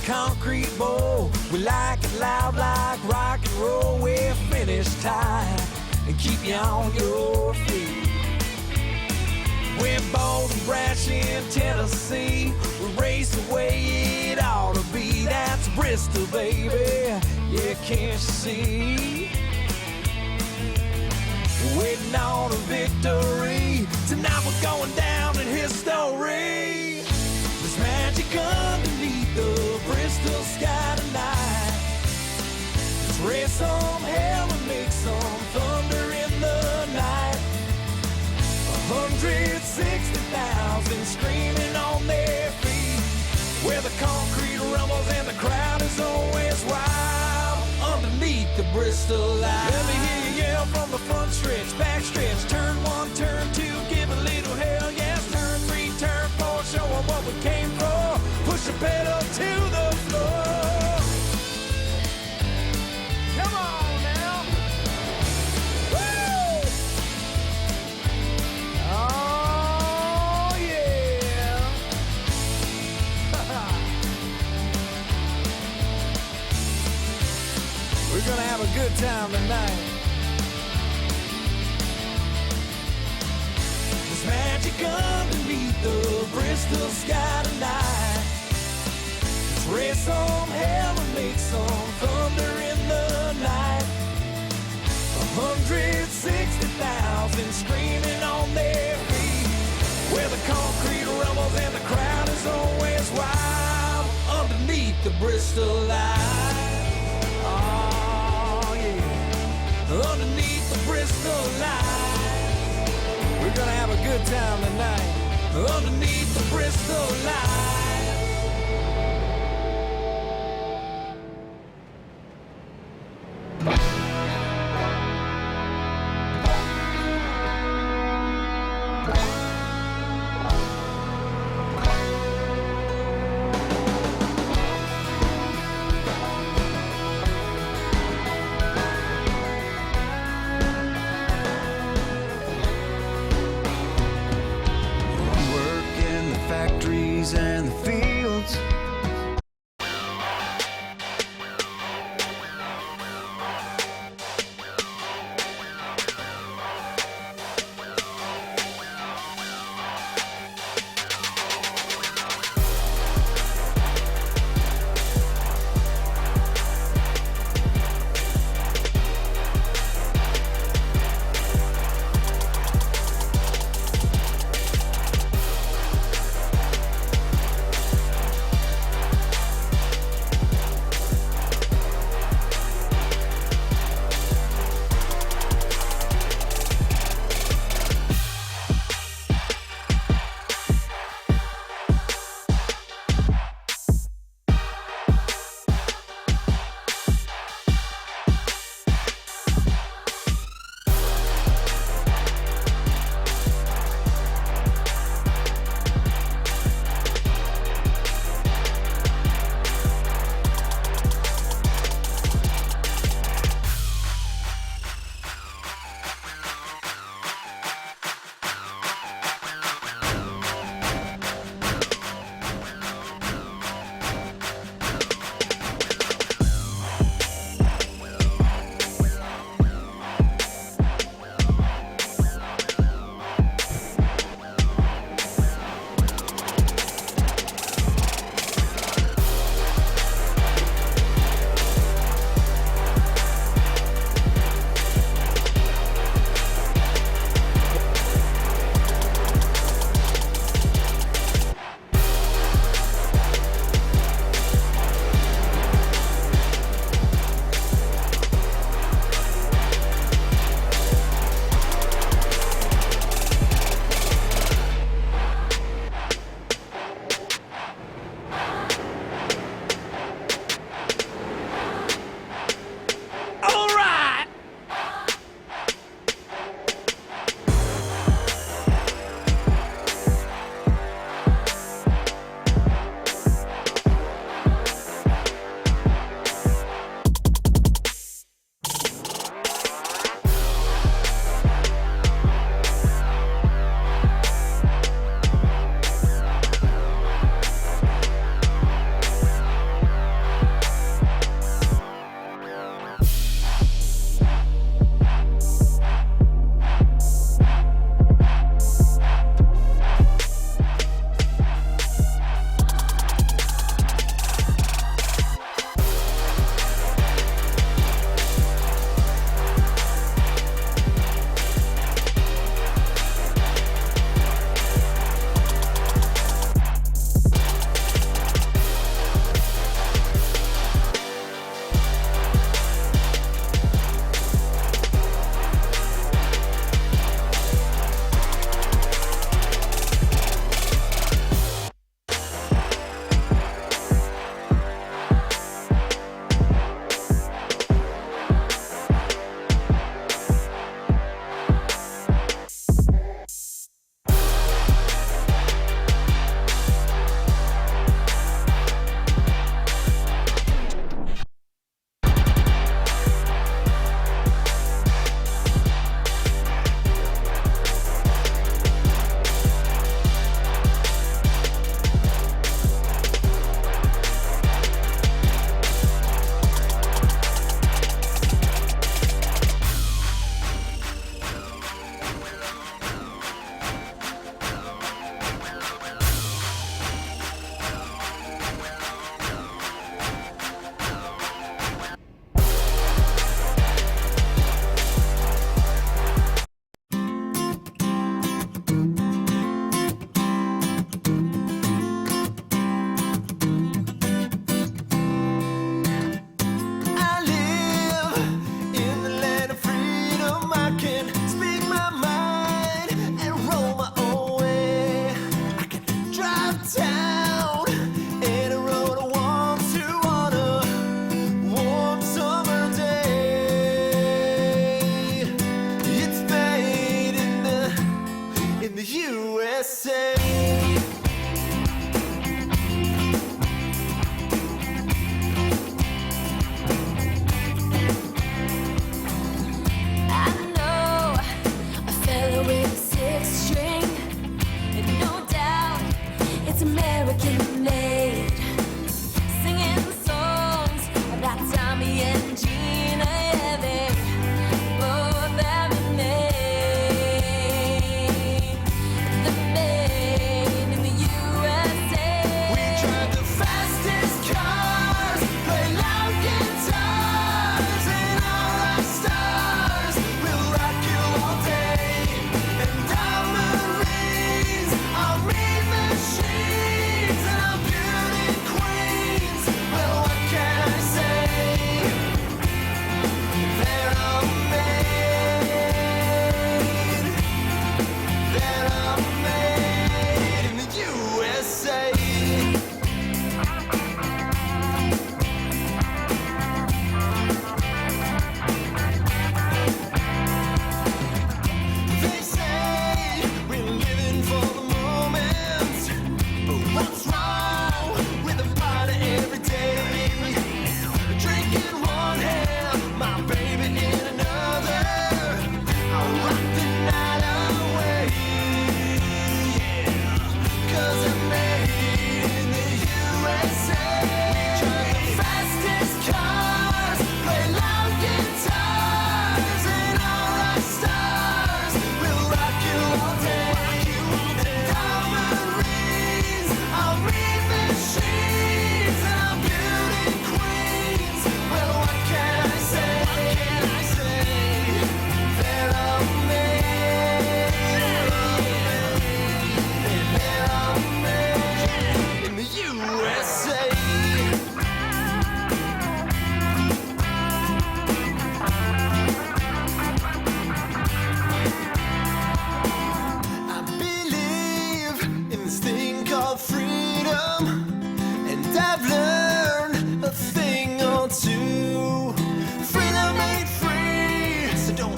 concrete bowl. We like it loud like rock and roll. We're finished tight and keep you on your feet. We're bold and brash in Tennessee. We race the way it ought to be. That's Bristol, baby. Yeah, can't you see? Waiting on a victory. Tonight we're going down in history. There's magic underneath the Bristol sky tonight. Let's raise some hell and make some thunder in the night. 160,000 screaming on their feet, where the concrete rumbles and the crowd is always wild underneath the Bristol light. Let me hear you yell from the front stretch, back stretch, turn one, turn two, give a little hell yes, turn three, turn four, show 'em what we came for, push the pedal to the floor. Come on now. Woo! Oh yeah. We're gonna have a good time tonight. There's magic underneath the Bristol sky tonight. Let's raise some hell and make some thunder in the night. 160,000 screaming on their feet, where the concrete rumbles and the crowd is always wild underneath the Bristol light. Oh yeah, underneath the Bristol light. We're gonna have a good time tonight underneath the Bristol light. And the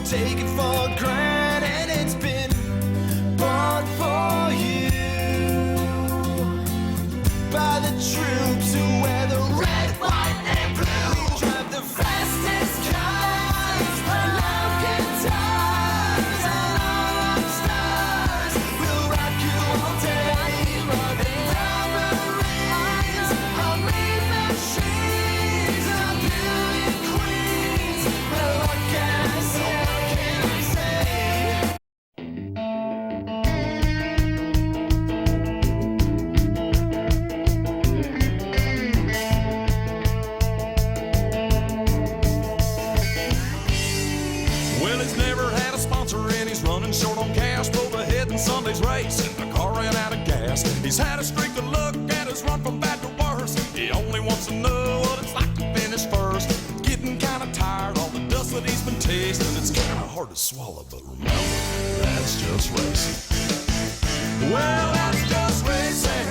take it for granted it's been bought for you by the troops who wear the red, white, and blue. We drive the fastest cars, loud guitars, and all rock stars. We'll rock you all day. Robberies, hungry machines, our beauty queens. Well, what can I say? Well, he's never had a sponsor and he's running short on cash. Pulled ahead in Sunday's race and the car ran out of gas. He's had a streak to look at his run from bad to worse. He only wants to know what it's like to finish first. Getting kind of tired, all the dust that he's been tasting. It's kind of hard to swallow, but remember, that's just racing. Well, that's just racing.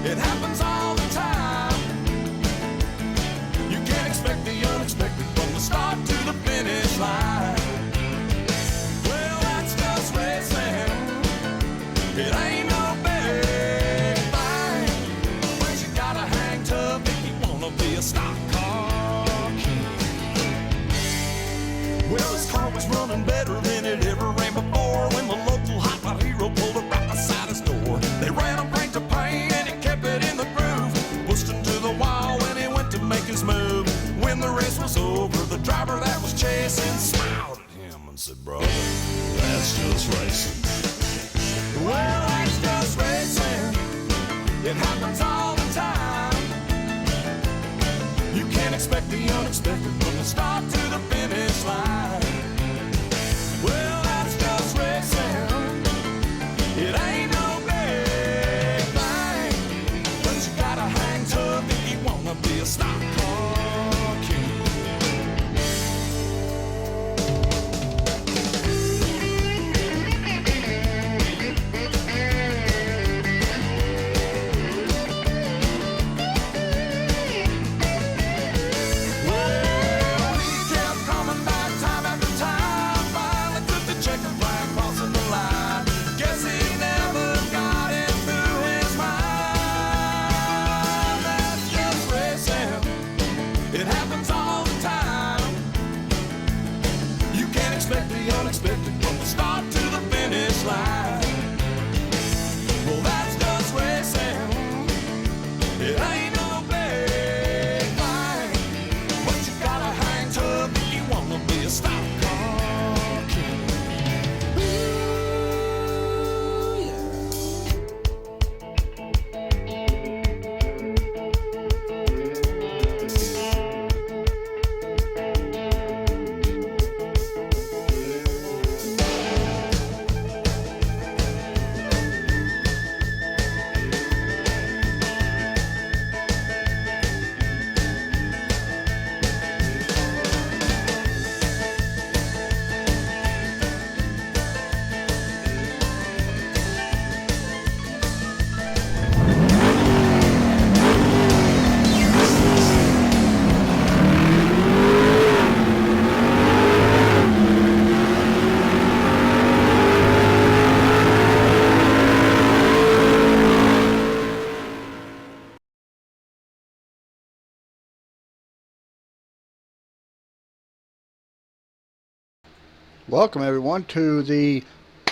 It happens all the time. You can't expect the unexpected from the start to the finish line. Well, that's just racing. It ain't no big thing, but you gotta hang tough if you wanna be a stock car king. Well, his car was running better than it ever ran before when the local hot rod hero pulled up right beside his door. They ran him paint to paint and he kept it in the groove. Pushed him to the wall when he went to make his move. When the race was over, the driver that was chasing smiled at him and said, "Brother, that's just racing." Well, that's just racing. It happens all the time. You can't expect the unexpected from the start to the finish line. Well, that's just racing. It ain't no big thing, but you gotta hang tough if you wanna be a stock car king. Well, he kept coming back time after time. Finally took the checkered flag crossing the line. Guess he never got it through his mind. That's just racing. It happens all the time. You can't expect the unexpected from the start to the finish line. Well, that's just racing. It ain't no big thing, but you gotta hang tough if you wanna be a stock car king. Ooh, yeah. Welcome everyone to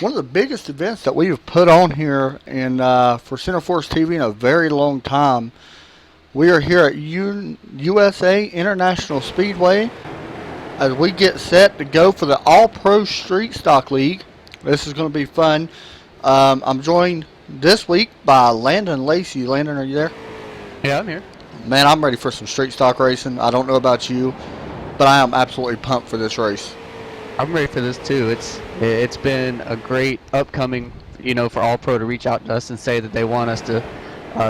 one of the biggest events that we've put on here in for Center Force TV in a very long time. We are here at USA International Speedway as we get set to go for the All-Pro Street Stock League. This is going to be fun. I'm joined this week by Landon Lacey. Landon, are you there? Yeah, I'm here. Man, I'm ready for some street stock racing. I don't know about you, but I am absolutely pumped for this race. I'm ready for this too. It's been a great upcoming, for All Pro to reach out to us and say that they want us to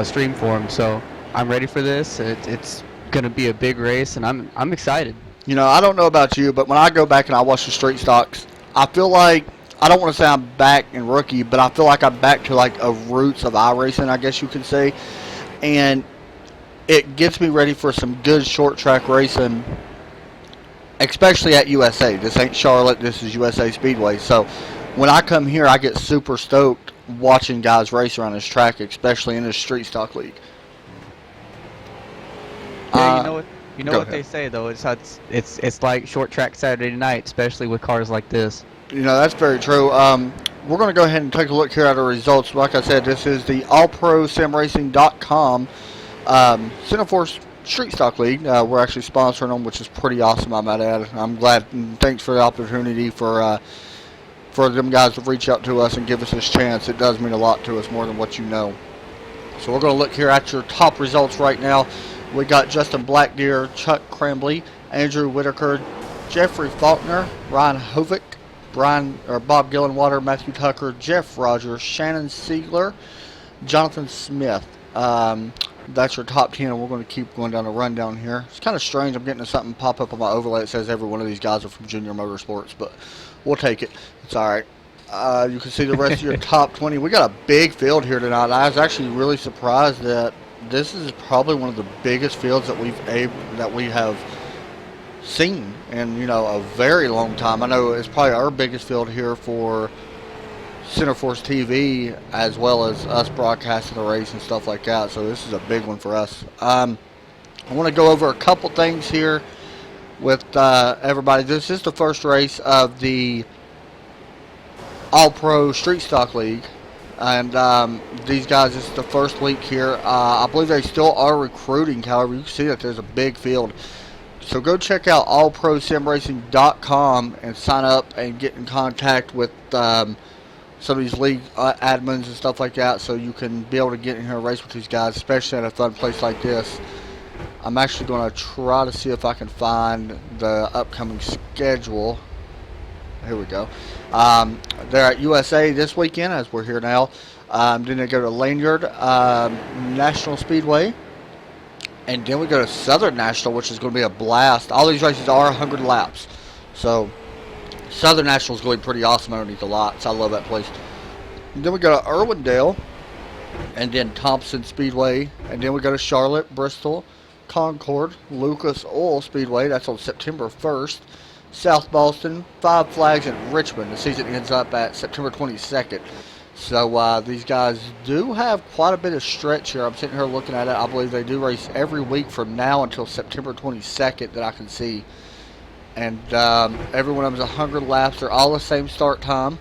stream for them. So I'm ready for this. It's going to be a big race, and I'm excited. I don't know about you, but when I go back and I watch the street stocks, I feel like, I don't want to say I'm back in rookie, but I feel like I'm back to like a roots of iRacing, I guess you could say. And it gets me ready for some good short track racing especially at USA. This ain't Charlotte. This is USA Speedway. So when I come here, I get super stoked watching guys race around this track, especially in this street stock league. Yeah, you know go what ahead. they say though. It's like short track Saturday night, especially with cars like this. You know, that's very true. We're going to go ahead and take a look here at our results. Like I said, this is the allprosimracing.com Center Force Street Stock League. We're actually sponsoring them, which is pretty awesome, I might add. I'm glad, and thanks for the opportunity for them guys to reach out to us and give us this chance. It does mean a lot to us, more than what you know. So we're going to look here at your top results right now. We got Justin Blackdeer, Chuck Crambley, Andrew Whitaker, Jeffrey Faulkner, Ryan Hovick, Bob Gillenwater, Matthew Tucker, Jeff Rogers, Shannon Siegler, Jonathan Smith. That's your top 10, and we're going to keep going down the rundown here. It's kind of strange. I'm getting something pop up on my overlay that says every one of these guys are from Junior Motorsports, but we'll take it. It's all right. You can see the rest of your top 20. We got a big field here tonight. I was actually really surprised that this is probably one of the biggest fields that we have seen in a very long time. I know it's probably our biggest field here for Center Force TV, as well as us broadcasting the race and stuff like that. So this is a big one for us. I want to go over a couple things here with everybody. This is the first race of the All Pro Street Stock League, and these guys, this is the first week here. I believe they still are recruiting. However, you can see that there's a big field. So go check out allprosimracing.com and sign up and get in contact with some of these league admins and stuff like that, so you can be able to get in here and race with these guys, especially at a fun place like this. I'm actually going to try to see if I can find the upcoming schedule. Here we go. They're at USA this weekend, as we're here now. Then they go to Lanyard National Speedway. And then we go to Southern National, which is going to be a blast. All these races are 100 laps. So Southern National is going to be pretty awesome underneath the lots. I love that place. And then we go to Irwindale. And then Thompson Speedway. And then we go to Charlotte, Bristol, Concord, Lucas Oil Speedway. That's on September 1st. South Boston, Five Flags, and Richmond. The season ends up at September 22nd. So these guys do have quite a bit of stretch here. I'm sitting here looking at it. I believe they do race every week from now until September 22nd that I can see. And every one of them is 100 laps. They're all the same start time.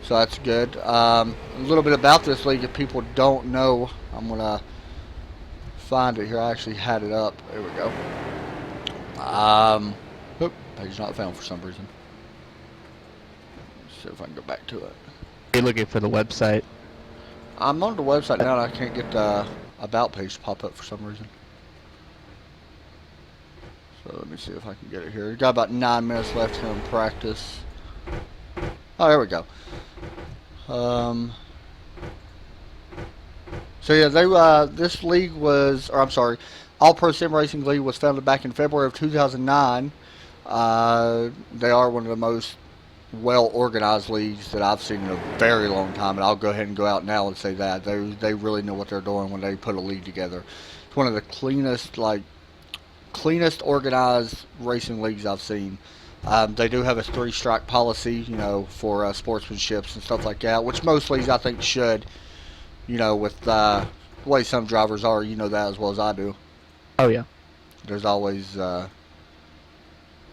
So that's good. A little bit about this league, if people don't know, I'm going to find it here. I actually had it up. There we go. Page not found for some reason. Let's see if I can go back to it. You're looking for the website. I'm on the website now and I can't get the About page to pop up for some reason. So let me see if I can get it here. We've got about 9 minutes left here in practice. Oh, there we go. So yeah, this league was, or I'm sorry, All Pro Sim Racing League was founded back in February of 2009. They are one of the most well-organized leagues that I've seen in a very long time, and I'll go ahead and go out now and say that. They really know what they're doing when they put a league together. It's one of the cleanest organized racing leagues I've seen. They do have a 3-strike policy, for sportsmanships and stuff like that, which most leagues I think should, with the way some drivers are, that as well as I do. Oh, yeah. There's always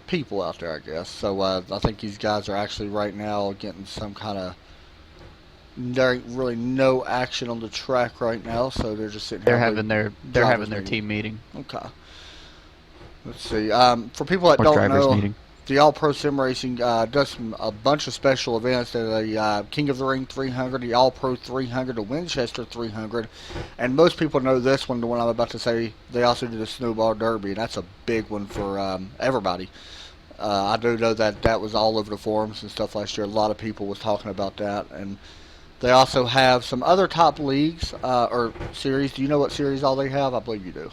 people out there, I guess. So I think these guys are actually right now getting some kind of, there ain't really no action on the track right now, so they're just sitting They're here. having their team meeting. Okay. Let's see. For people that Or don't drivers know, meeting. the All Pro Sim Racing does a bunch of special events. The King of the Ring 300, the All Pro 300, the Winchester 300, and most people know this one, the one I'm about to say. They also do the Snowball Derby, and that's a big one for everybody. I do know that was all over the forums and stuff last year. A lot of people was talking about that, and they also have some other top leagues or series. Do you know what series all they have? I believe you do.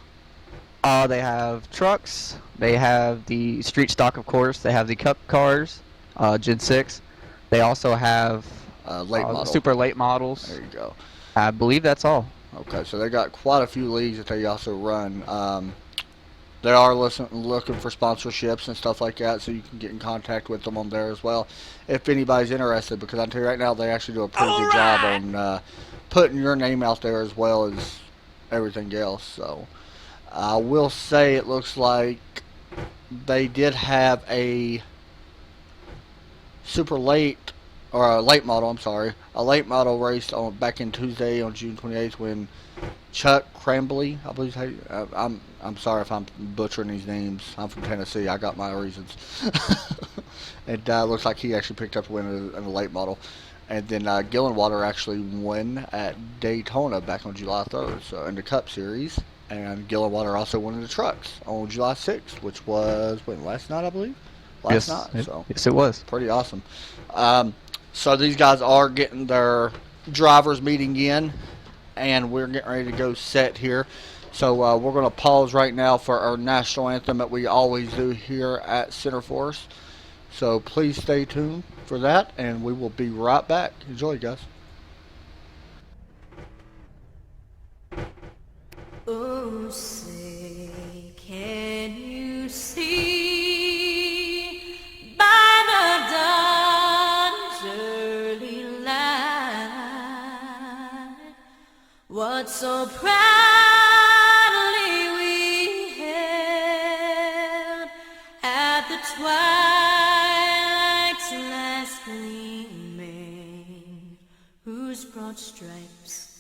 They have trucks. They have the street stock, of course. They have the cup cars, Gen 6. They also have Late model. super late models. There you go. I believe that's all. Okay, so they got quite a few leagues that they also run. they are looking for sponsorships and stuff like that, so you can get in contact with them on there as well if anybody's interested, because I tell you right now, they actually do a pretty good job on putting your name out there as well as everything else. So I will say it looks like they did have a super late, or a late model, I'm sorry, a late model race back in Tuesday on June 28th when Chuck Crambley, I believe. I'm sorry if I'm butchering these names. I'm from Tennessee. I got my reasons. It looks like he actually picked up a win in a late model. And then Gillenwater actually won at Daytona back on July 3rd, so in the Cup Series. And Gillenwater also won in the trucks on July 6th, which was last night, I believe. Last night. So yes, it was pretty awesome. So these guys are getting their drivers meeting in, and we're getting ready to go set here. So we're going to pause right now for our national anthem that we always do here at Center Force. So please stay tuned for that, and we will be right back. Enjoy, guys. Oh, say, can you see by the dawn's early light what so proudly we hailed at the twilight's last gleaming, whose broad stripes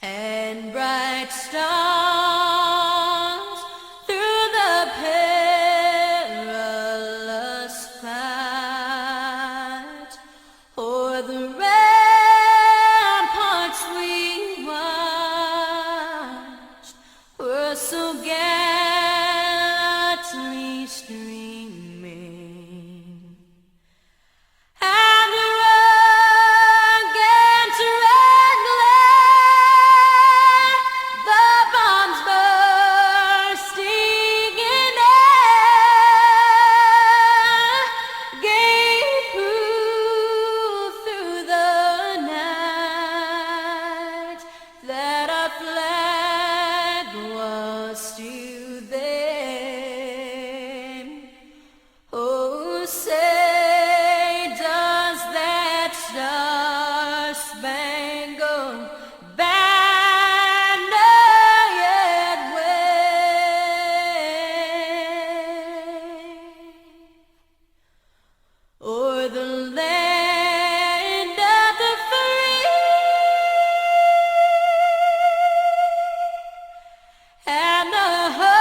and bright stars through the perilous fight o'er the ramparts we watched were so gallantly streaming. And the rugged red glare, the bombs bursting in air, gave proof through the night that our flag was still there. Oh, say does that star-spangled banner yet wave o'er the land of the free and the home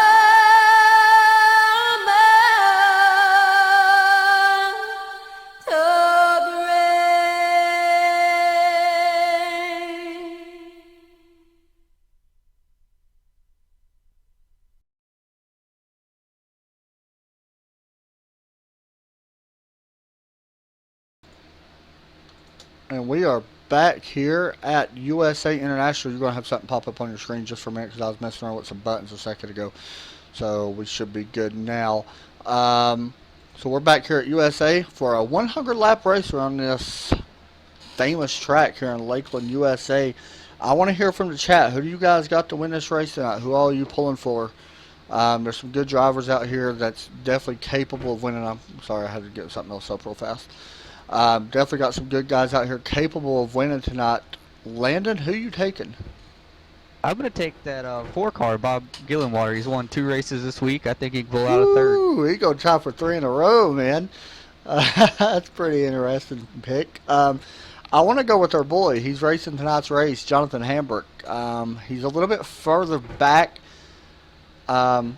of the brave. And we are back here at USA International. You're going to have something pop up on your screen just for a minute because I was messing around with some buttons a second ago. So we should be good now. So we're back here at USA for a 100 lap race around this famous track here in Lakeland, USA. I want to hear from the chat. Who do you guys got to win this race tonight? Who all are you pulling for? There's some good drivers out here that's definitely capable of winning. I'm sorry, I had to get something else up real fast. Definitely got some good guys out here capable of winning tonight. Landon, who you taking? I'm going to take that 4-car, Bob Gillenwater. He's won 2 races this week. I think he can pull out a third. Ooh, he going to try for 3 in a row, man. That's pretty interesting pick. I want to go with our boy. He's racing tonight's race, Jonathan Hambrick. He's a little bit further back. I'm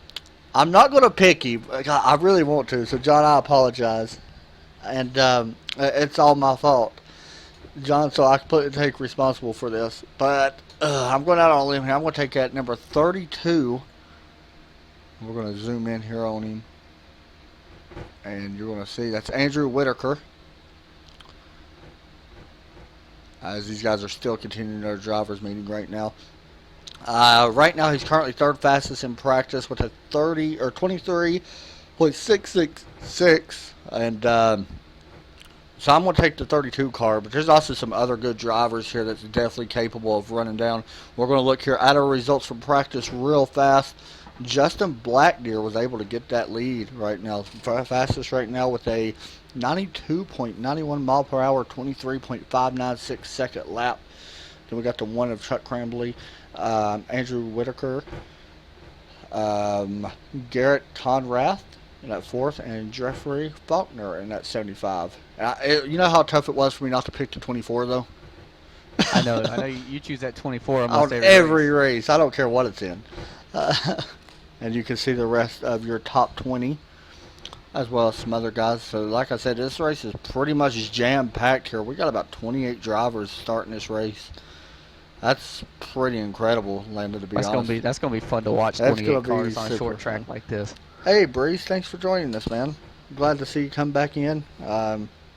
not going to pick him. I really want to, so John, I apologize. And it's all my fault, John, so I completely take responsible for this. But I'm going out on a limb here. I'm going to take that number 32. We're going to zoom in here on him. And you're going to see that's Andrew Whitaker. As these guys are still continuing their drivers meeting right now. Right now he's currently third fastest in practice with a 23.666. And so I'm going to take the 32 car, but there's also some other good drivers here that's definitely capable of running down. We're going to look here at our results from practice real fast. Justin Blackdeer was able to get that lead right now. Fastest right now with a 92.91 mile per hour, 23.596 second lap. Then we got the one of Chuck Crambley, Andrew Whitaker, Garrett Conrath in that fourth, and Jeffrey Faulkner in that 75. You know how tough it was for me not to pick the 24 though? I know you choose that 24 On almost every race. I don't care what it's in. And you can see the rest of your top 20 as well as some other guys. So like I said, this race is pretty much jam-packed here. We got about 28 drivers starting this race. That's pretty incredible, Landon, to be honest. That's gonna be fun to watch. That's 28 gonna be cars on a super short track fun. like this. Hey, Breeze, thanks for joining us, man. Glad to see you come back in.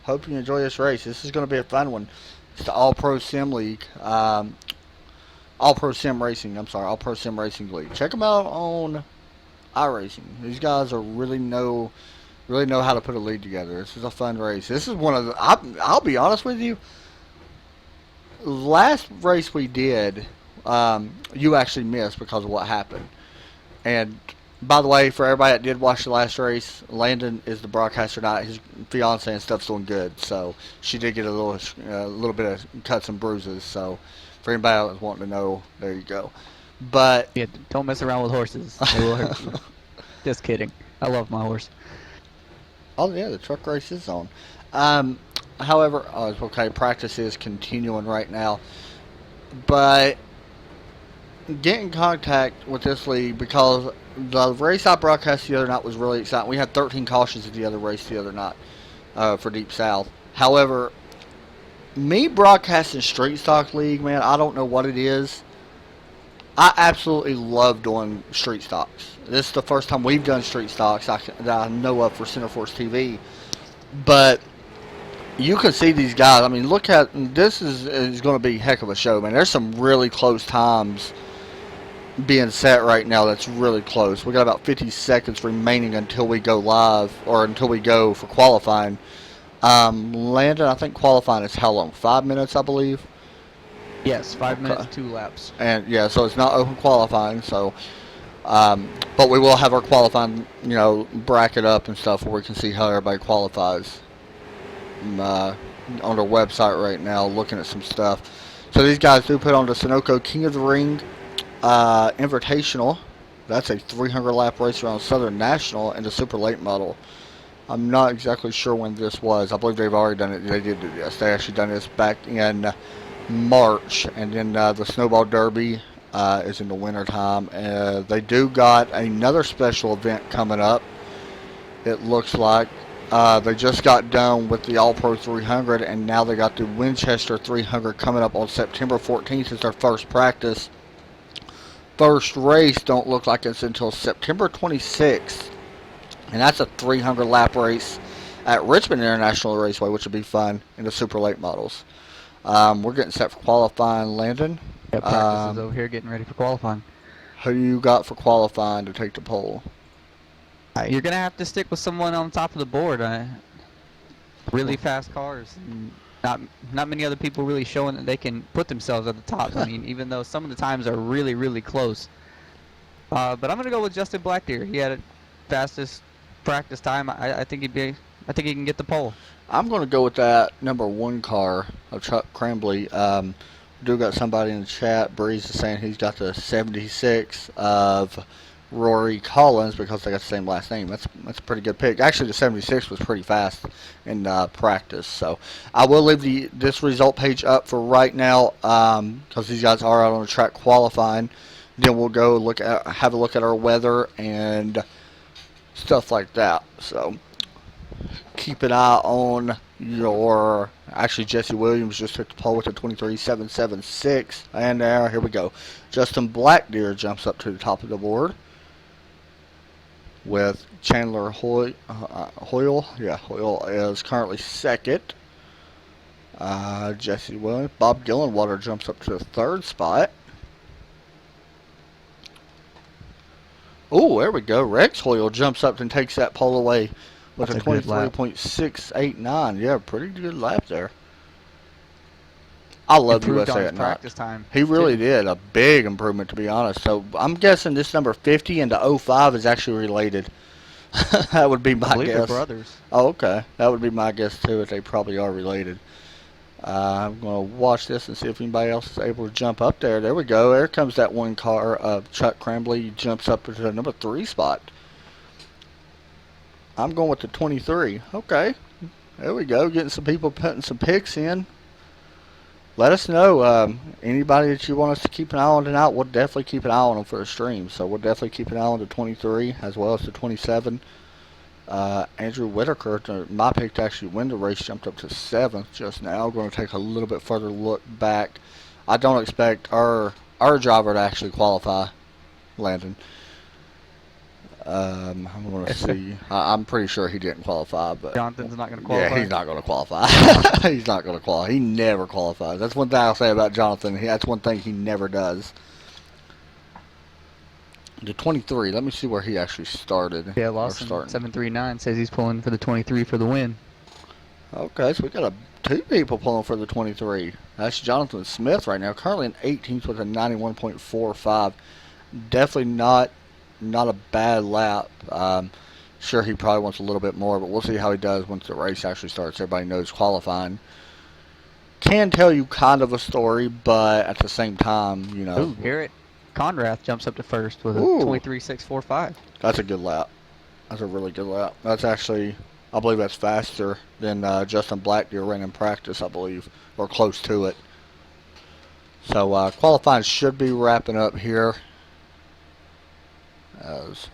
Hope you enjoy this race. This is going to be a fun one. It's the All-Pro Sim League. All-Pro Sim Racing. I'm sorry, All-Pro Sim Racing League. Check them out on iRacing. These guys are really know how to put a lead together. This is a fun race. This is one of the. I'll be honest with you. Last race we did, you actually missed because of what happened. And by the way, for everybody that did watch the last race, Landon is the broadcaster tonight. His fiance and stuff's doing good, so she did get a little bit of cuts and bruises. So for anybody that was wanting to know, there you go. But Yeah, don't mess around with horses. They will hurt you. Just kidding. I love my horse. oh yeah, the truck race is on. However, it's okay. Practice is continuing right now, but get in contact with this league because the race I broadcast the other night was really exciting. We had 13 cautions at the other race the other night for Deep South. However, me broadcasting Street Stock League, man, I don't know what it is. I absolutely love doing street stocks. This is the first time we've done street stocks that I know of for Center Force TV. But you can see these guys. I mean, look at this is going to be a heck of a show, man. There's some really close times being set right now. That's really close. We got about 50 seconds remaining until we go live or until we go for qualifying. Landon, I think qualifying is how long? 5 minutes, I believe. Yes, 5 minutes, 2 laps. And yeah, so it's not open qualifying. So, but we will have our qualifying, bracket up and stuff where we can see how everybody qualifies. I'm on their website right now, looking at some stuff. So these guys do put on the Sunoco King of the Ring Invitational. That's a 300 lap race around Southern National and the Super Late Model. I'm not exactly sure when this was. I believe they've already done it. They did do this. They actually done this back in March, and then the Snowball Derby is in the winter time. They do got another special event coming up. It looks like they just got done with the All Pro 300, and now they got the Winchester 300 coming up on September 14th. Is their first practice. First race don't look like it's until September 26th, and that's a 300 lap race at Richmond International Raceway, which will be fun in the super late models. We're getting set for qualifying, Landon. Yeah, practice is over here getting ready for qualifying. Who you got for qualifying to take the pole? You're going to have to stick with someone on top of the board. Really fast cars. And not many other people really showing that they can put themselves at the top. I mean, even though some of the times are really, really close. But I'm going to go with Justin Blackdeer. He had a fastest practice time. I think he can get the pole. I'm going to go with that number 1 car of Chuck Crambley. Do got somebody in the chat. Breeze is saying he's got the 76 of Rory Collins because they got the same last name. That's a pretty good pick. Actually, the 76 was pretty fast in practice. So I will leave this result page up for right now because these guys are out on the track qualifying. Then we'll go have a look at our weather and stuff like that. So keep an eye on actually Jesse Williams just took the pole with a 23.776, and here we go. Justin Blackdeer jumps up to the top of the board with Chandler Hoyle. Yeah, Hoyle is currently second. Jesse Williams. Bob Gillenwater jumps up to the 3rd spot. Oh, there we go. Rex Hoyle jumps up and takes that pole away with a 23.689. Yeah, pretty good lap there. I love improved on USA his at night. practice time. He really too. did a big improvement, to be honest. So I'm guessing this number 50 and the 05 is actually related. That would be I my believe they're guess. brothers. Oh, okay. That would be my guess too. That they probably are related. I'm gonna watch this and see if anybody else is able to jump up there. There we go. There comes that one car of Chuck Crambley. He jumps up into the number 3 spot. I'm going with the 23. Okay. There we go. Getting some people putting some picks in. Let us know. Anybody that you want us to keep an eye on tonight, we'll definitely keep an eye on them for a stream. So we'll definitely keep an eye on the 23 as well as the 27. Andrew Whitaker, my pick to actually win the race, jumped up to 7th just now. Going to take a little bit further look back. I don't expect our driver to actually qualify, Landon. I'm going to see. I'm pretty sure he didn't qualify, but Jonathan's not going to qualify. yeah, he's not going to qualify. He's not going to qualify. He never qualifies. That's one thing I'll say about Jonathan. That's one thing he never does. The 23. Let me see where he actually started. Yeah, Or Lawson starting. 739 says he's pulling for the 23 for the win. Okay, so we got two people pulling for the 23. That's Jonathan Smith right now, currently in 18th with a 91.45. Definitely not a bad lap. Sure, he probably wants a little bit more, but we'll see how he does once the race actually starts. Everybody knows qualifying can tell you kind of a story, but at the same time, you know. Ooh, Garrett Conrath jumps up to first with a Ooh. 23.645. That's a good lap. That's a really good lap. That's actually, I believe that's faster than Justin Blackdeer ran in practice, I believe, or close to it. So qualifying should be wrapping up here. As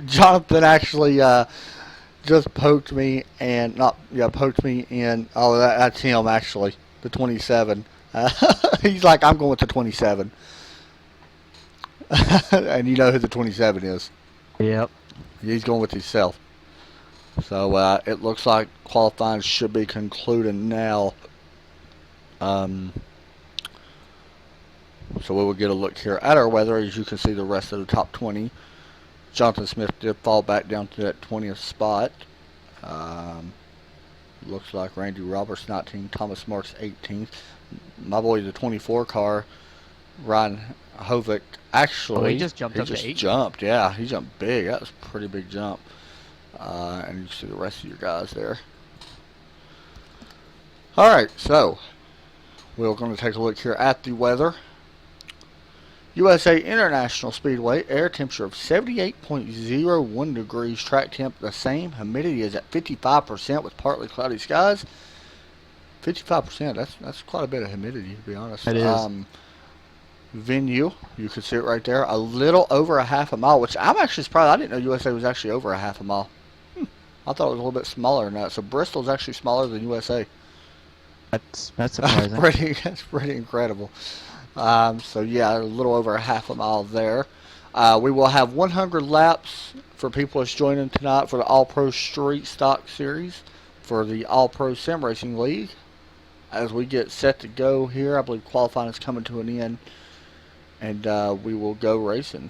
Jonathan actually just poked me and poked me in. Oh, that's him actually, the 27. He's like, I'm going with the 27. And you know who the 27 is. Yep. He's going with himself. So it looks like qualifying should be concluding now. So we will get a look here at our weather. As you can see, the rest of the top 20. Jonathan Smith did fall back down to that 20th spot. Looks like Randy Roberts 19th, Thomas Marks 18th. My boy, the 24 car, Ryan Hovick, actually, he just jumped up to 8th. Yeah, he jumped big. That was a pretty big jump. And you see the rest of your guys there. All right, so we're going to take a look here at the weather. USA International Speedway, air temperature of 78.01 degrees, track temp the same, humidity is at 55% with partly cloudy skies. 55%, that's quite a bit of humidity, to be honest. It is. Venue, you can see it right there, a little over a half a mile, which I'm actually surprised. I didn't know USA was actually over a half a mile. I thought it was a little bit smaller than that. So Bristol's actually smaller than USA. That's surprising. That's pretty incredible. So yeah, a little over a half a mile there. We will have 100 laps for people that's joining tonight for the All-Pro Street Stock Series for the All-Pro Sim Racing League. As we get set to go here, I believe qualifying is coming to an end, and we will go racing.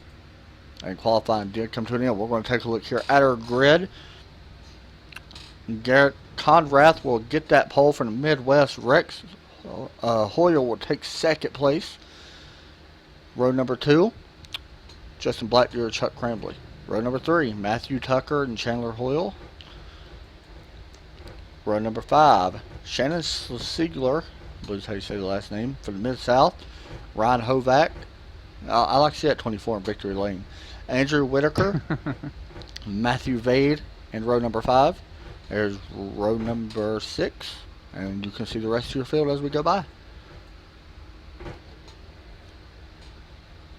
And qualifying did come to an end. We're going to take a look here at our grid. Garrett Conrath will get that pole from the Midwest. Rex Hoyle will take second place. Row number 2, Justin Blackdeer, Chuck Crambley. Row number 3, Matthew Tucker and Chandler Hoyle. Row number 5, Shannon Siegler, I believe is how you say the last name, for the Mid-South. Ryan Hovack. I like to see that 24 in Victory Lane. Andrew Whitaker, Matthew Vade in row number 5. There's row number 6, and you can see the rest of your field as we go by.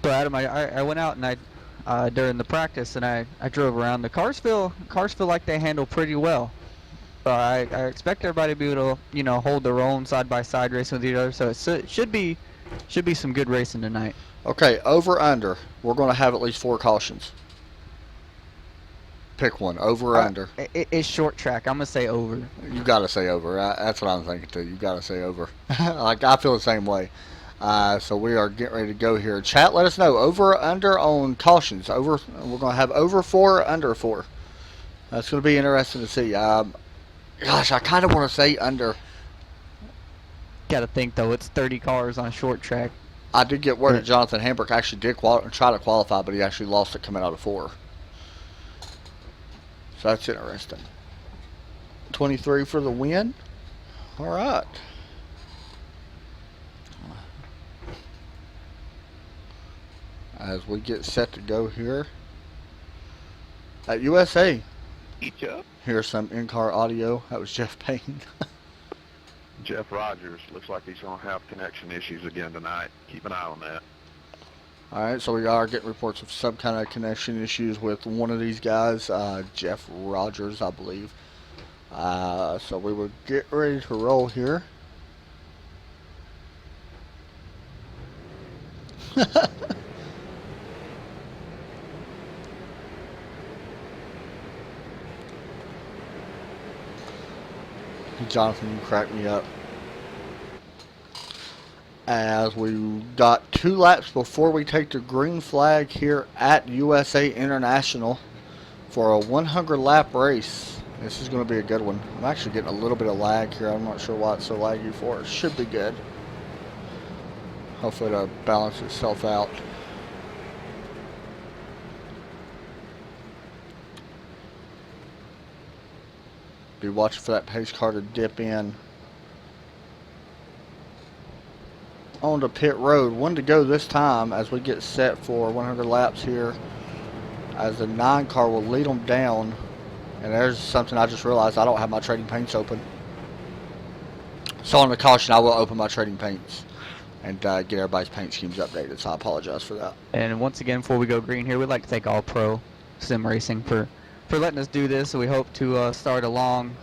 So Adam, I went out and I during the practice and I drove around. The cars feel like they handle pretty well. So I expect everybody to be able to hold their own side by side racing with each other. So it should be some good racing tonight. Okay, over under. We're going to have at least 4 cautions. Pick one, over or under. It's short track. I'm gonna say over. You got to say over. That's what I'm thinking too. You got to say over. Like I feel the same way. So we are getting ready to go here. Chat, let us know over or under on cautions. We're going to have over 4 or under 4. That's going to be interesting to see. Gosh, I kind of want to say under. Got to think though, it's 30 cars on a short track. I did get word that Jonathan Hambrick actually did try to qualify, but he actually lost it coming out of 4. So that's interesting. 23 for the win. All right. As we get set to go here at USA. Here's some in-car audio. That was Jeff Payne. Jeff Rogers looks like he's going to have connection issues again tonight. Keep an eye on that. All right, so we are getting reports of some kind of connection issues with one of these guys, Jeff Rogers, I believe. So we will get ready to roll here. Jonathan, you cracked me up. As we got 2 laps before we take the green flag here at USA International for a 100 lap race. This is going to be a good one. I'm actually getting a little bit of lag here. I'm not sure why it's so laggy for. It should be good. Hopefully it'll balance itself out. Be watching for that pace car to dip in onto pit road. 1 to go this time as we get set for 100 laps here, as the 9 car will lead them down. And there's something I just realized: I don't have my trading paints open. So on the caution, I will open my trading paints and get everybody's paint schemes updated, so I apologize for that. And once again, before we go green here, we'd like to thank All Pro Sim Racing for letting us do this. So we hope to start a long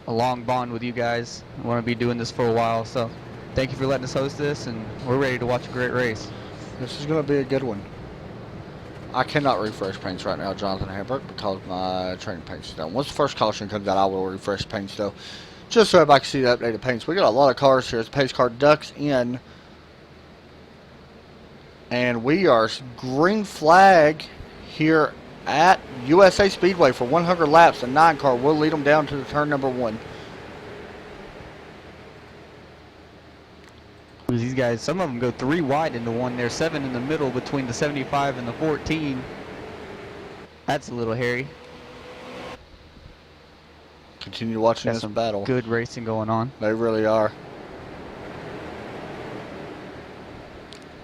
bond with you guys. We want to be doing this for a while, so thank you for letting us host this, and we're ready to watch a great race. This is going to be a good one. I cannot refresh paints right now, Jonathan Hambrick, because my training paints is done. Once the first caution comes out, I will refresh paints, though, just so everybody can see the updated paints. We got a lot of cars here as the pace car ducks in, and we are green flag here at USA Speedway for 100 laps. The 9 car will lead them down to the turn number 1. These guys, some of them go 3 wide into one. There's 7 in the middle between the 75 and the 14. That's a little hairy. Continue watching Got this some battle. good racing going on. They really are.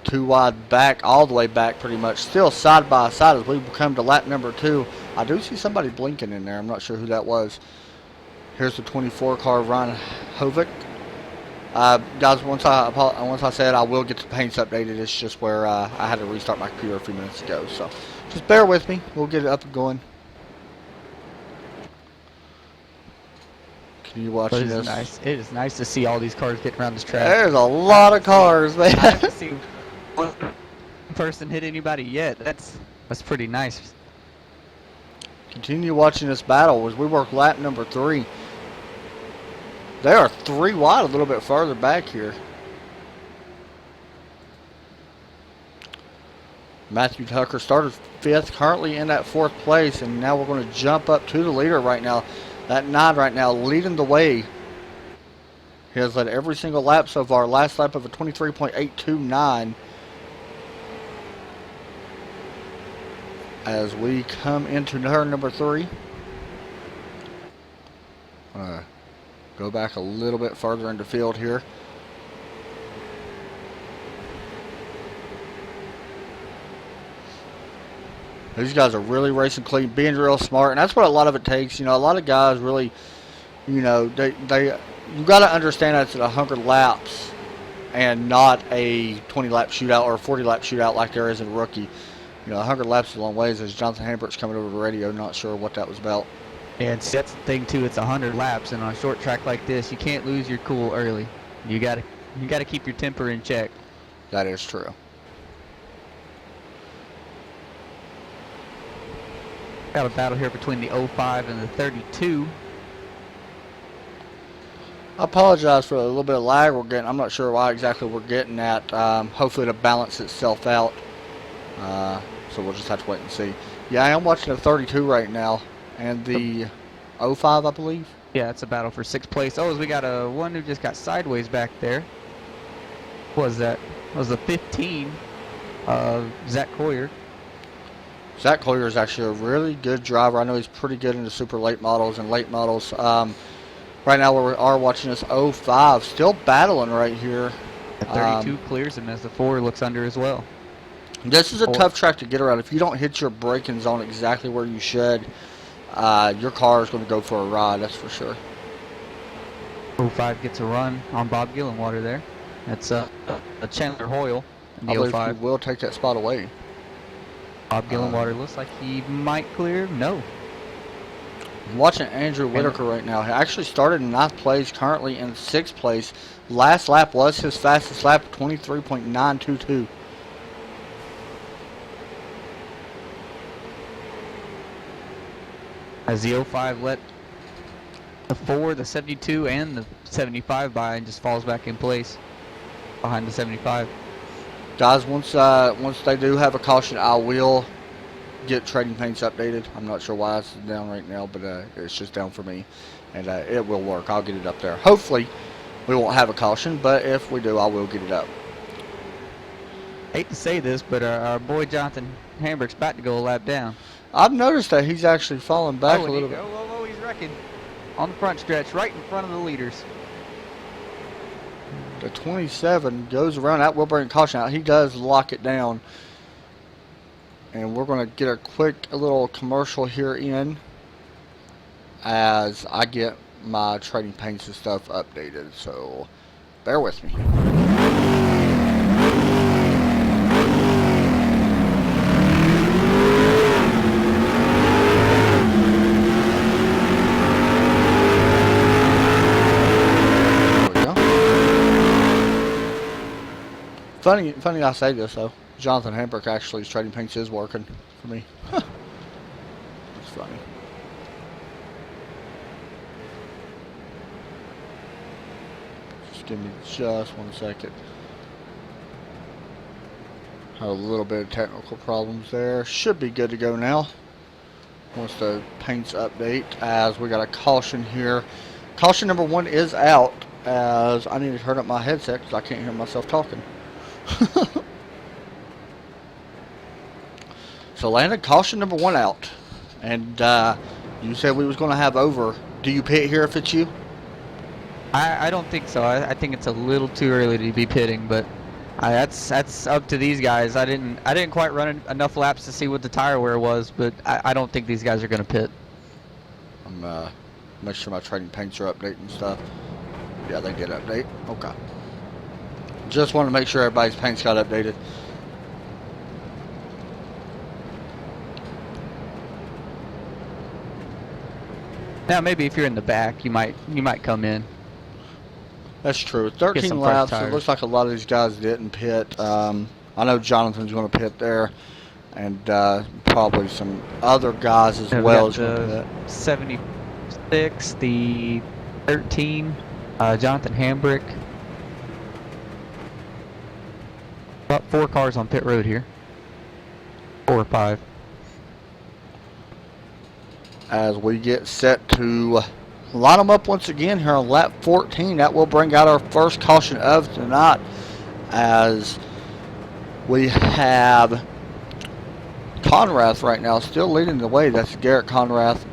2 wide back, all the way back pretty much. Still side by side as we come to lap number 2. I do see somebody blinking in there. I'm not sure who that was. Here's the 24 car, Ryan Hovick. Guys, once I said I will get the paints updated, it's just where I had to restart my computer a few minutes ago. So just bear with me. We'll get it up and going. Can you watch But it this? is nice. It is nice to see all these cars getting around this track. There's a lot of cars, man. I haven't seen one person hit anybody yet. That's pretty nice. Continue watching this battle as we work lap number 3. They are 3 wide, a little bit further back here. Matthew Tucker started 5th, currently in that 4th place, and now we're going to jump up to the leader right now. That 9 right now leading the way. He has led every single lap so far. Last lap of a 23.829. As we come into turn number 3. Go back a little bit further into field here. These guys are really racing clean, being real smart, and that's what a lot of it takes. You know, a lot of guys really, you know, you got to understand that it's 100 laps and not a 20-lap shootout or a 40-lap shootout like there is in rookie. You know, 100 laps is a long ways. As Jonathan Hambrick's coming over the radio, not sure what that was about. And that's the thing too. It's 100 laps, and on a short track like this, you can't lose your cool early. You gotta keep your temper in check. That is true. Got a battle here between the 05 and the 32. I apologize for a little bit of lag we're getting. I'm not sure why exactly we're getting that. Hopefully it'll balance itself out. So we'll just have to wait and see. Yeah, I am watching the 32 right now. And the 05, I believe. Yeah, it's a battle for 6th place. Oh, we got a one who just got sideways back there. What was that? That was the 15, Zach Coyer. Zach Collier is actually a really good driver. I know he's pretty good in the super late models and late models. Right now we are watching this 05, still battling right here. At 32 clears him as the 4 looks under as well. This is a tough track to get around. If you don't hit your braking zone exactly where you should, your car is going to go for a ride, that's for sure. 05 gets a run on Bob Gillenwater there. That's a Chandler Hoyle in I the believe 05. he will take that spot away. Bob Gillenwater looks like he might clear. No. I'm watching Andrew Whitaker right now. He actually started in 9th place, currently in 6th place. Last lap was his fastest lap, 23.922. As the 05 let the 4, the 72, and the 75 by and just falls back in place behind the 75. Guys, once they do have a caution, I will get Trading Paints updated. I'm not sure why it's down right now, but it's just down for me, and it will work. I'll get it up there. Hopefully, we won't have a caution, but if we do, I will get it up. Hate to say this, but our boy Jonathan Hambrick's about to go a lap down. I've noticed that he's actually falling back a little bit. Oh, he's wrecking on the front stretch, right in front of the leaders. The 27 goes around. That will bring caution out. He does lock it down. And we're going to get a little commercial here in as I get my Trading Paints and stuff updated. So bear with me. Funny I say this though. Jonathan Hambrick actually Trading Paints is working for me. That's funny. Just give me just 1 second. Had a little bit of technical problems there. Should be good to go now. Once the paints update, as we got a caution here. Caution number 1 is out, as I need to turn up my headset because I can't hear myself talking. So landed caution number 1 out, and you said we was going to have over. Do you pit here if it's you? I don't think so. I think it's a little too early to be pitting, but that's up to these guys. I didn't quite run enough laps to see what the tire wear was, but I don't think these guys are going to pit. I'm make sure my Trading Paints are updating stuff. Yeah, they did update. Okay. Just want to make sure everybody's paints got updated. Now maybe if you're in the back, you might come in. That's true. 13 some laps. fresh It tires. looks like a lot of these guys didn't pit. I know Jonathan's going to pit there, and probably some other guys as We well. got Is going to the pit. 76, the 13, Jonathan Hambrick. About 4 cars on pit road here. 4 or 5. As we get set to line them up once again here on lap 14. That will bring out our first caution of tonight, as we have Conrath right now still leading the way. That's Garrett Conrath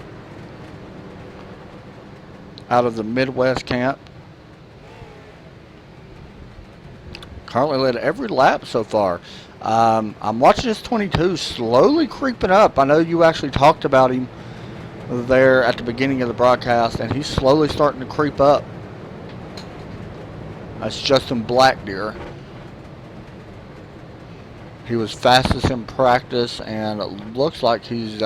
out of the Midwest camp. Currently led every lap so far. I'm watching this 22 slowly creeping up. I know you actually talked about him there at the beginning of the broadcast, and he's slowly starting to creep up. That's Justin Blackdeer. He was fastest in practice, and it looks like he's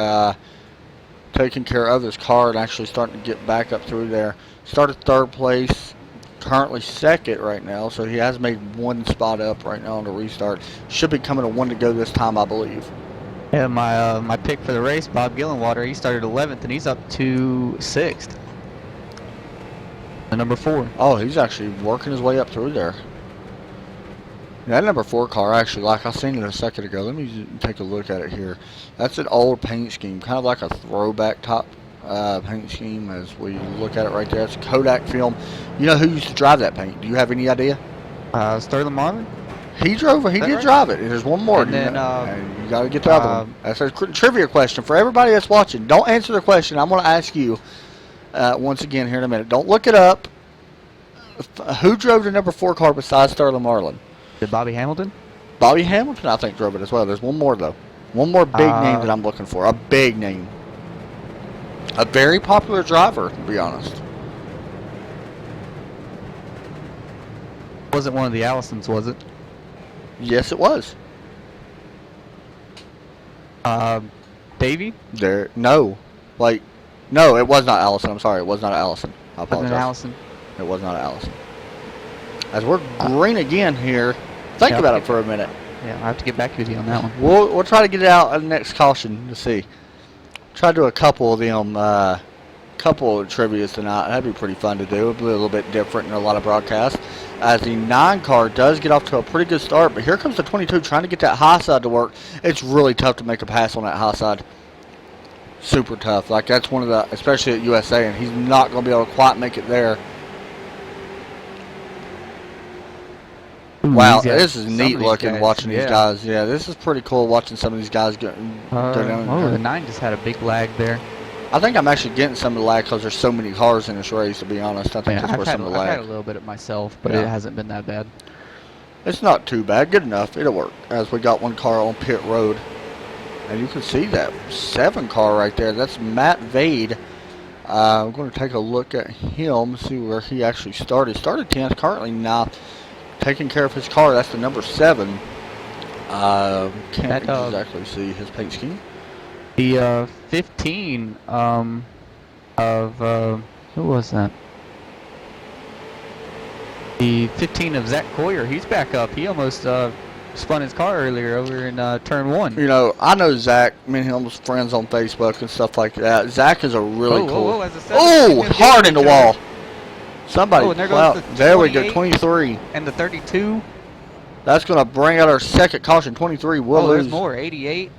taking care of his car and actually starting to get back up through there. Started 3rd place, currently 2nd right now, so he has made 1 spot up right now on the restart. Should be coming to 1 to go this time, I believe. Yeah, my pick for the race, Bob Gillenwater, he started 11th and he's up to 6th. The number 4. Oh, he's actually working his way up through there. That number 4 car, actually, like I seen it a second ago. Let me take a look at it here. That's an old paint scheme, kind of like a throwback top paint scheme as we look at it right there. It's Kodak film. You know who used to drive that paint? Do you have any idea? Sterling Marlin. He drove it. He did right? drive it. There's one more. And then, and you got to get the other one. That's a trivia question for everybody that's watching. Don't answer the question. I'm going to ask you once again here in a minute. Don't look it up. Who drove the number 4 car besides Sterling Marlin? Did Bobby Hamilton? Bobby Hamilton, I think, drove it as well. There's one more, though. One more big name that I'm looking for. A big name. A very popular driver, to be honest. Wasn't one of the Allisons, was it? Yes, it was. Davey? No. No, it was not Allison. I'm sorry. It was not Allison. I Wasn't apologize. it Allison? It was not Allison. As we're green again here, think about it for a minute. Yeah, I have to get back with you on that one. We'll try to get it out at the next caution to see. Try to do a couple of them, couple of trivias tonight. That'd be pretty fun to do. It'll be a little bit different in a lot of broadcasts. As the 9 car does get off to a pretty good start, but here comes the 22 trying to get that high side to work. It's really tough to make a pass on that high side. Super tough. Like, that's one of the, especially at USA, and he's not going to be able to quite make it there. Wow, this is neat looking watching these guys. Yeah, this is pretty cool watching some of these guys go down. Oh, the 9 just had a big lag there. I think I'm actually getting some of the lag because there's so many cars in this race, to be honest. I think that's where some of the I've had lag. a little bit of myself, but Yeah. it hasn't been that bad. It's not too bad. Good enough. It'll work. As we got one car on pit road. And you can see that 7 car right there. That's Matt Vade. I'm going to take a look at him, see where he actually started. Started 10th, currently 9th. Taking care of his car. That's the number 7. Can't exactly see his paint scheme. The 15 of who was that? The 15 of Zach Coyer. He's back up. He almost spun his car earlier over in turn 1. You know, I know Zach. Me and him was friends on Facebook and stuff like that. Zach is a really cool. Hard in the wall. Somebody. Oh, and there goes the there we go. 28. 23. And the 32. That's going to bring out our second caution. 23 will lose. There's more. 88.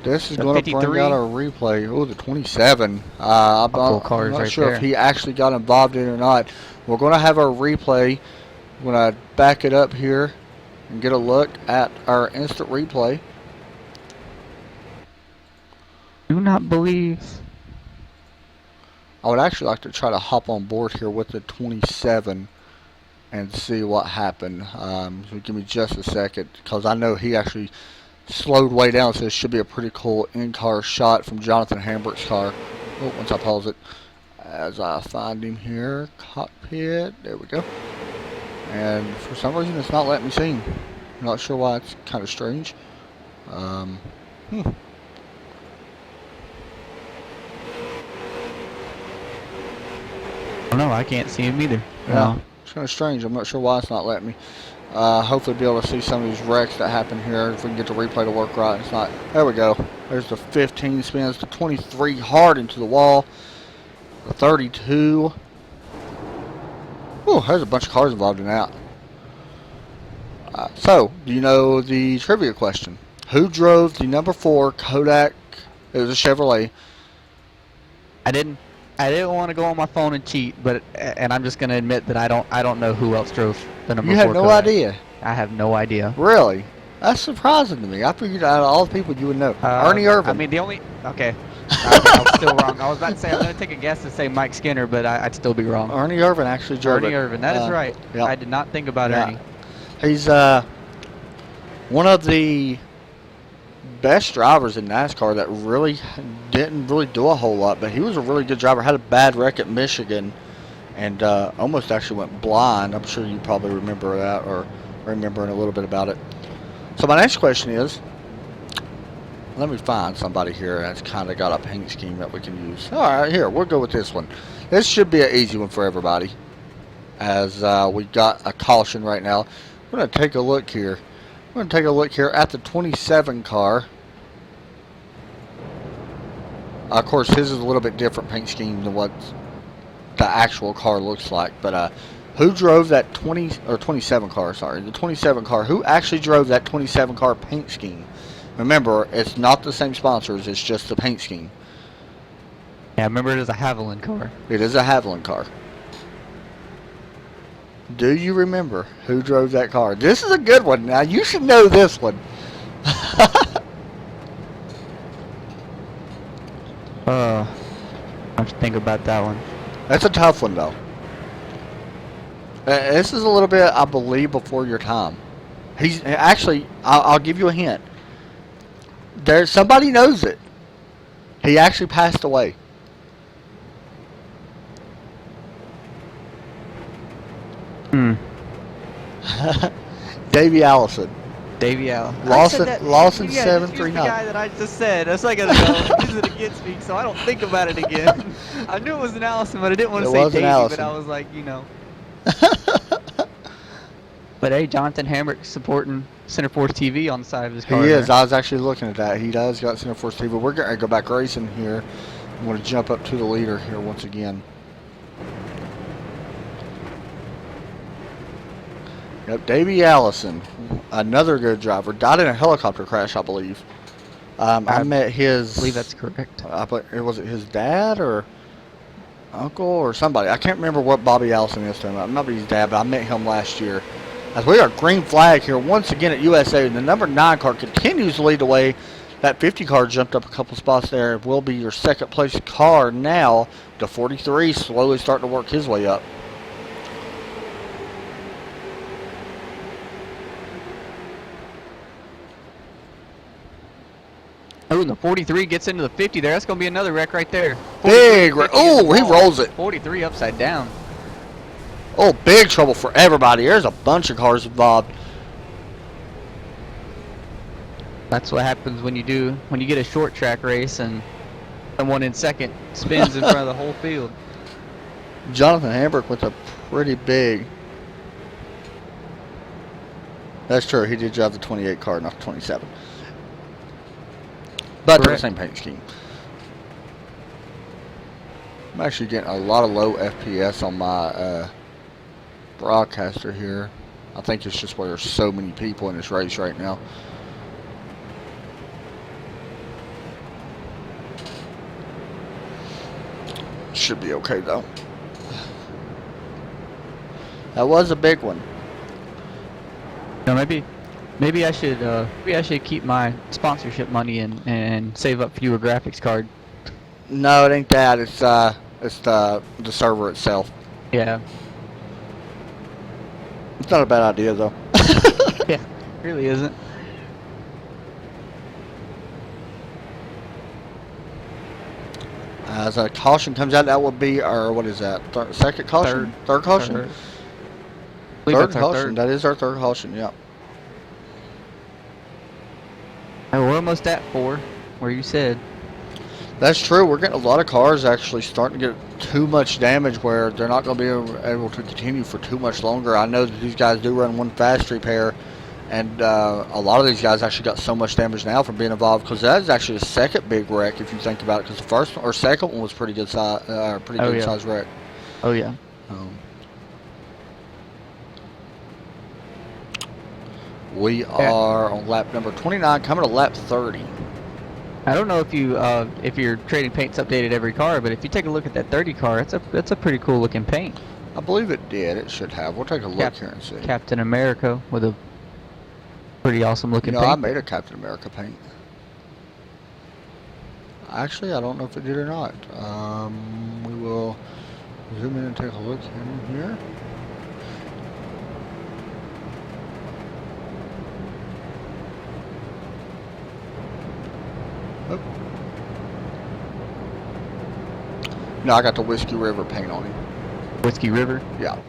This is The going to bring 53. out our replay. Oh, the 27. I'm cars not right sure there. if he actually got involved in it or not. We're going to have our replay. We're going to back it up here and get a look at our instant replay. Do not believe. I would actually like to try to hop on board here with the 27 and see what happened. So give me just a second because I know he actually slowed way down, so this should be a pretty cool in-car shot from Jonathan Hambrick's car. Oh, once I pause it, as I find him here, cockpit, there we go. And for some reason, it's not letting me see him. I'm not sure why. It's kind of strange. Oh no, I can't see him either. Yeah, No. it's kind of strange. I'm not sure why it's not letting me. Hopefully be able to see some of these wrecks that happen here if we can get the replay to work right. It's not. There we go. There's the 15 spins, the 23 hard into the wall, the 32. Oh, there's a bunch of cars involved in that. So, do you know the trivia question? Who drove the number 4 Kodak? It was a Chevrolet. I didn't want to go on my phone and cheat, and I'm just going to admit that I don't know who else drove the number 4. You have no Kodak. idea. I have no idea. Really? That's surprising to me. I figured out of all the people you would know. Ernie Irvin. I mean, the only okay. I was still wrong. I was about to say I'm going to take a guess and say Mike Skinner, but I'd still be wrong. Ernie Irvin actually drove Ernie it. Irvin. That is right. yeah. I did not think about Yeah. Ernie. He's one of the best drivers in NASCAR that really didn't really do a whole lot, but he was a really good driver. Had a bad wreck at Michigan and almost actually went blind. I'm sure you probably remember that or remembering a little bit about it. So my next question is, let me find somebody here that's kind of got a paint scheme that we can use. All right, here, we'll go with this one. This should be an easy one for everybody as we got a caution right now. We're going to take a look here. We're going to take a look here at the 27 car. Of course, his is a little bit different paint scheme than what the actual car looks like. But who drove that 27 car? Sorry, the 27 car. Who actually drove that 27 car paint scheme? Remember, it's not the same sponsors. It's just the paint scheme. Yeah, I remember it as a Haviland car. It is a Haviland car. Do you remember who drove that car? This is a good one. Now, you should know this one. I have to think about that one. That's a tough one, though. This is a little bit, I believe, before your time. He's actually, I'll give you a hint. There's somebody knows it. He actually passed away. Davey Allison. Davey Allen. Lawson Lawson 739. the guy that I just said. That's like I gotta use it against me, so I don't think about it again. I knew it was an Allison, but I didn't want to It say was an Davey. Allison. But I was like, you know. But hey, Jonathan Hamrick supporting Center Force TV on the side of his He car. is. there. I was actually looking at that. He does got Center Force TV. We're going to go back racing here. I'm going to jump up to the leader here once again. Yep, Davey Allison, another good driver, died in a helicopter crash, I believe. I met his. I believe that's correct. Was it his dad or uncle or somebody? I can't remember what Bobby Allison is to him. It might be his dad, but I met him last year. As we are green flag here once again at USA, and the number 9 car continues to lead the way. That 50 car jumped up a couple spots there. It will be your second place car now. The 43 slowly starting to work his way up. Oh, and the 43 gets into the 50 there. That's going to be another wreck right there. Big 43, 50 oh, in the he wall. rolls it. 43 upside down. Oh, big trouble for everybody. There's a bunch of cars involved. That's what happens when you get a short track race and someone in second spins in front of the whole field. Jonathan Hambrick with a pretty big. That's true. He did drive the 28 car, not the 27. But they're the same paint scheme. I'm actually getting a lot of low FPS on my broadcaster here. I think it's just where there's so many people in this race right now. Should be okay though. That was a big one. No, maybe I should keep my sponsorship money and save up for you a graphics card. No, it ain't that. It's the server itself. Yeah. It's not a bad idea though. Yeah, really isn't. As a caution comes out, that would be our, what is that? Second caution? Third caution? Third. I believe Third that's our caution. third. That is our third caution, yeah. Oh, we're almost at 4, where you said. That's true. We're getting a lot of cars actually starting to get too much damage where they're not going to be able to continue for too much longer. I know that these guys do run one fast repair, and a lot of these guys actually got so much damage now from being involved, because that is actually the second big wreck if you think about it, because the first or second one was pretty good size, size wreck. Oh yeah. We are on lap number 29, coming to lap 30. I don't know if your trading paint's updated every car, but if you take a look at that 30 car, that's a pretty cool looking paint. I believe it did. It should have. We'll take a look here and see. Captain America with a pretty awesome looking You know, paint. I made a Captain America paint. Actually, I don't know if it did or not. We will zoom in and take a look in here. Oh. No, I got the Whiskey River paint on him. Whiskey River. Yeah.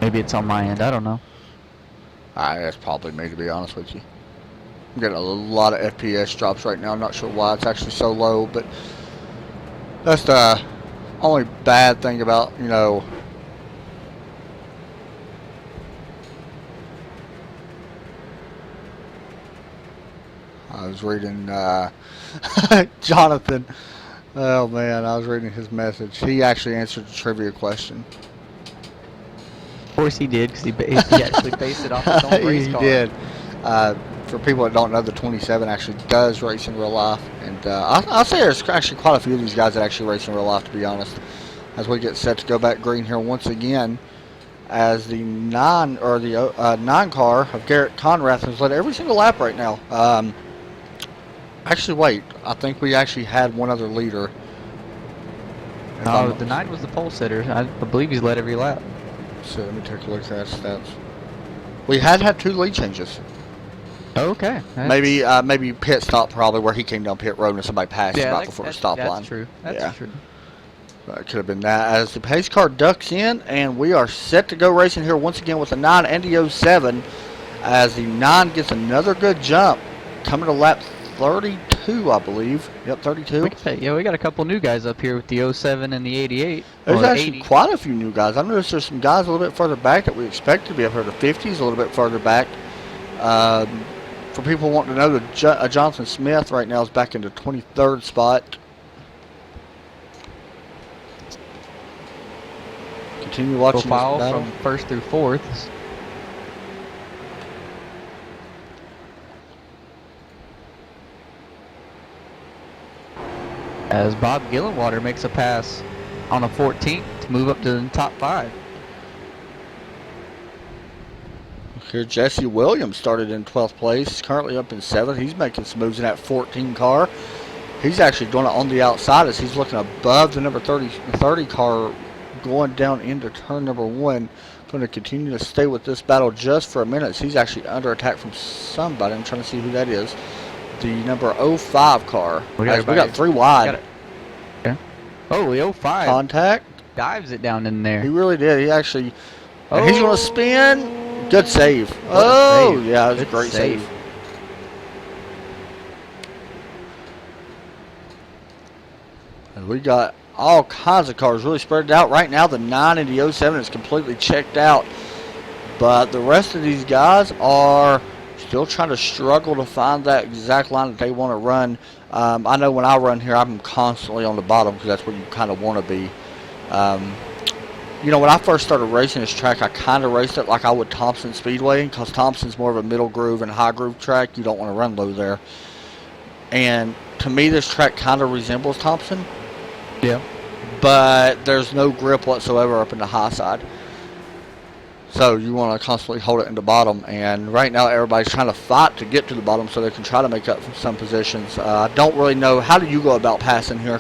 Maybe it's on my end. I don't know. That's probably me, to be honest with you. I'm getting a lot of FPS drops right now. I'm not sure why it's actually so low, but that's the only bad thing about, you know, I was reading Jonathan. Oh man, I was reading his message. He actually answered the trivia question. Of course he did, because he actually based it off his own race He car. did. for people that don't know, the 27 actually does race in real life. And I'll say there's actually quite a few of these guys that actually race in real life, to be honest. As we get set to go back green here once again, as the 9 car of Garrett Conrath has led every single lap right now. Actually, wait. I think we actually had one other leader. Oh, the 9 was the pole sitter. I believe he's led every lap. So let me take a look at that stats. We had 2 lead changes. Okay. Maybe pit stop probably where he came down pit road and somebody passed him right before the stop line. That's true. That's true. It could have been that. As the pace car ducks in, and we are set to go racing here once again with the 9 and the 07. As the 9 gets another good jump, coming to lap 32, I believe. Yep, 32. We got a couple new guys up here with the 07 and the 88. There's actually quite a few new guys. I noticed there's some guys a little bit further back that we expect to be up here. The 50s a little bit further back. For people wanting to know, the Jonathan Smith right now is back in the 23rd spot. Continue watching this battle from 1st through 4th. As Bob Gillenwater makes a pass on a 14th to move up to the top 5. Here, Jesse Williams started in 12th place, currently up in 7th. He's making some moves in that 14 car. He's actually doing it on the outside as he's looking above the number 30 car going down into turn number 1. Going to continue to stay with this battle just for a minute. He's actually under attack from somebody. I'm trying to see who that is. The number 05 car. We got 3 wide. Yeah. Oh, the 05. Contact. Dives it down in there. He really did. He actually. Oh. He's going to spin. Good save. Oh, save. Yeah, it was a great save. And we got all kinds of cars really spread out. Right now, the 9 and the 07 is completely checked out. But the rest of these guys are still trying to struggle to find that exact line that they want to run. I know when I run here, I'm constantly on the bottom because that's where you kind of want to be. You know, when I first started racing this track, I kind of raced it like I would Thompson Speedway because Thompson's more of a middle groove and high groove track. You don't want to run low there. And to me, this track kind of resembles Thompson. Yeah. But there's no grip whatsoever up in the high side. So you want to constantly hold it in the bottom. And right now, everybody's trying to fight to get to the bottom so they can try to make up some positions. I don't really know. How do you go about passing here?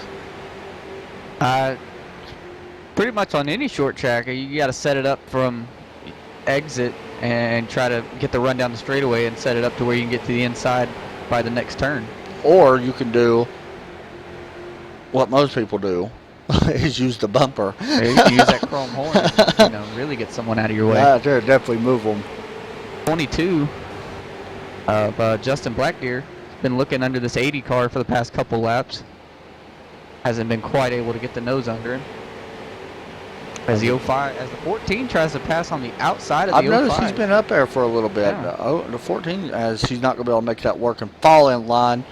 Pretty much on any short track, you got to set it up from exit and try to get the run down the straightaway and set it up to where you can get to the inside by the next turn. Or you can do what most people do, is use the bumper. You can use that chrome horn and really get someone out of your way. Yeah, definitely move them. 22 of Justin Blackdeer has been looking under this 80 car for the past couple laps. Hasn't been quite able to get the nose under him. As the 05, as the 14 tries to pass on the outside of the 05. I've noticed he's been up there for a little bit. Yeah. The 14, as he's not going to be able to make that work and fall in line.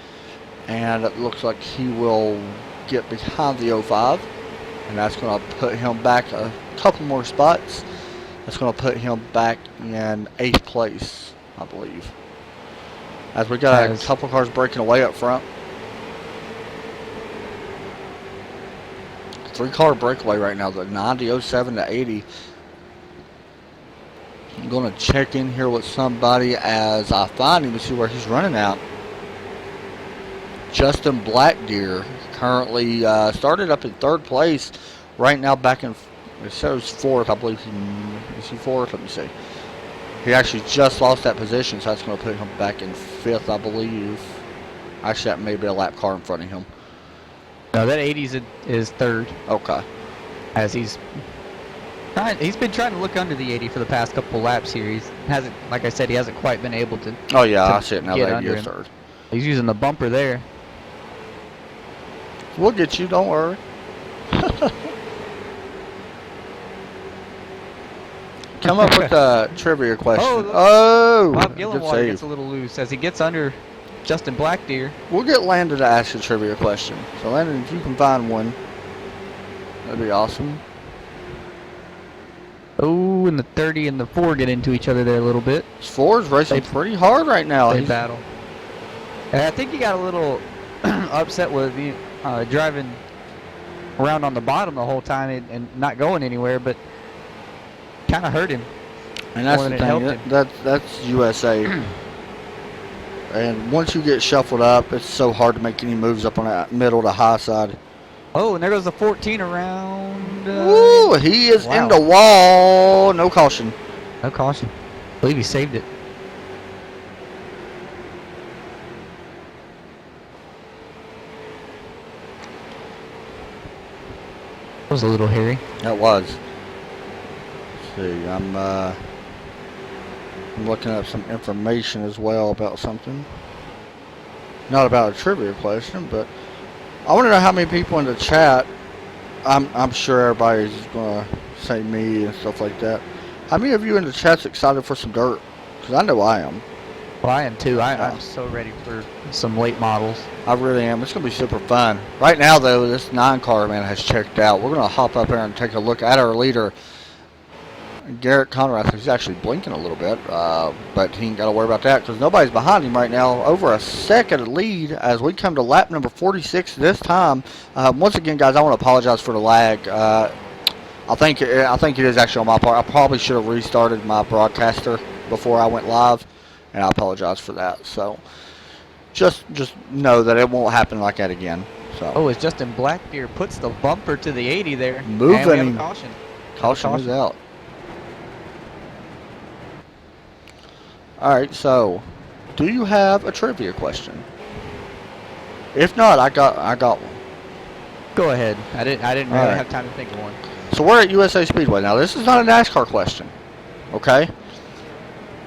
And it looks like he will get behind the 05. And that's going to put him back a couple more spots. That's going to put him back in 8th place, I believe. As we got a couple cars breaking away up front. 3-car breakaway right now, the 90, 07 to 80. I'm going to check in here with somebody as I find him to see where he's running out. Justin Blackdeer currently started up in 3rd place. Right now back in, it shows 4th, I believe. Is he 4th? Let me see. He actually just lost that position, so that's going to put him back in 5th, I believe. Actually, that may be a lap car in front of him. No, that 80 is 3rd. Okay. As he's been trying to look under the 80 for the past couple laps here. Hasn't, like I said, he hasn't quite been able to. Oh yeah, I see it now. That 80 is 3rd. He's using the bumper there. We'll get you. Don't worry. Come up with a trivia question. Oh, Bob Gillenwater gets a little loose as he gets under Justin Blackdeer. We'll get Landon to ask a trivia question. So Landon, if you can find one, that'd be awesome. Oh, and the 30 and the 4 get into each other there a little bit. Ford's racing pretty hard right now. They He's- battle. And I think he got a little upset with driving around on the bottom the whole time and not going anywhere, but kind of hurt him. And that's more the than it helped thing. him. That's USA. And once you get shuffled up, it's so hard to make any moves up on that middle to high side. Oh, and there goes the 14 around. Ooh, he is wow. in the wall. No caution. No caution. I believe he saved it. That was a little hairy. That was. Let's see, I'm looking up some information as well about something. Not about a trivia question, but I want to know how many people in the chat. I'm sure everybody's gonna say me and stuff like that. How many of you in the chat's excited for some dirt? Because I know I am. Well, I am too. Yeah. I'm so ready for some late models. I really am. It's going to be super fun. Right now, though, this 9 car, man, has checked out. We're going to hop up there and take a look at our leader, Garrett Conrad. He's actually blinking a little bit, but he ain't got to worry about that because nobody's behind him right now. Over a second lead as we come to lap number 46 this time. Once again, guys, I want to apologize for the lag. I think it is actually on my part. I probably should have restarted my broadcaster before I went live, and I apologize for that. So just know that it won't happen like that again. So Oh, as Justin Blackbeard puts the bumper to the 80 there. Moving And we have a him. caution. caution is out. All right. So, do you have a trivia question? If not, I got one. Go ahead. I didn't really All right. have time to think of one. So we're at USA Speedway now. This is not a NASCAR question. Okay.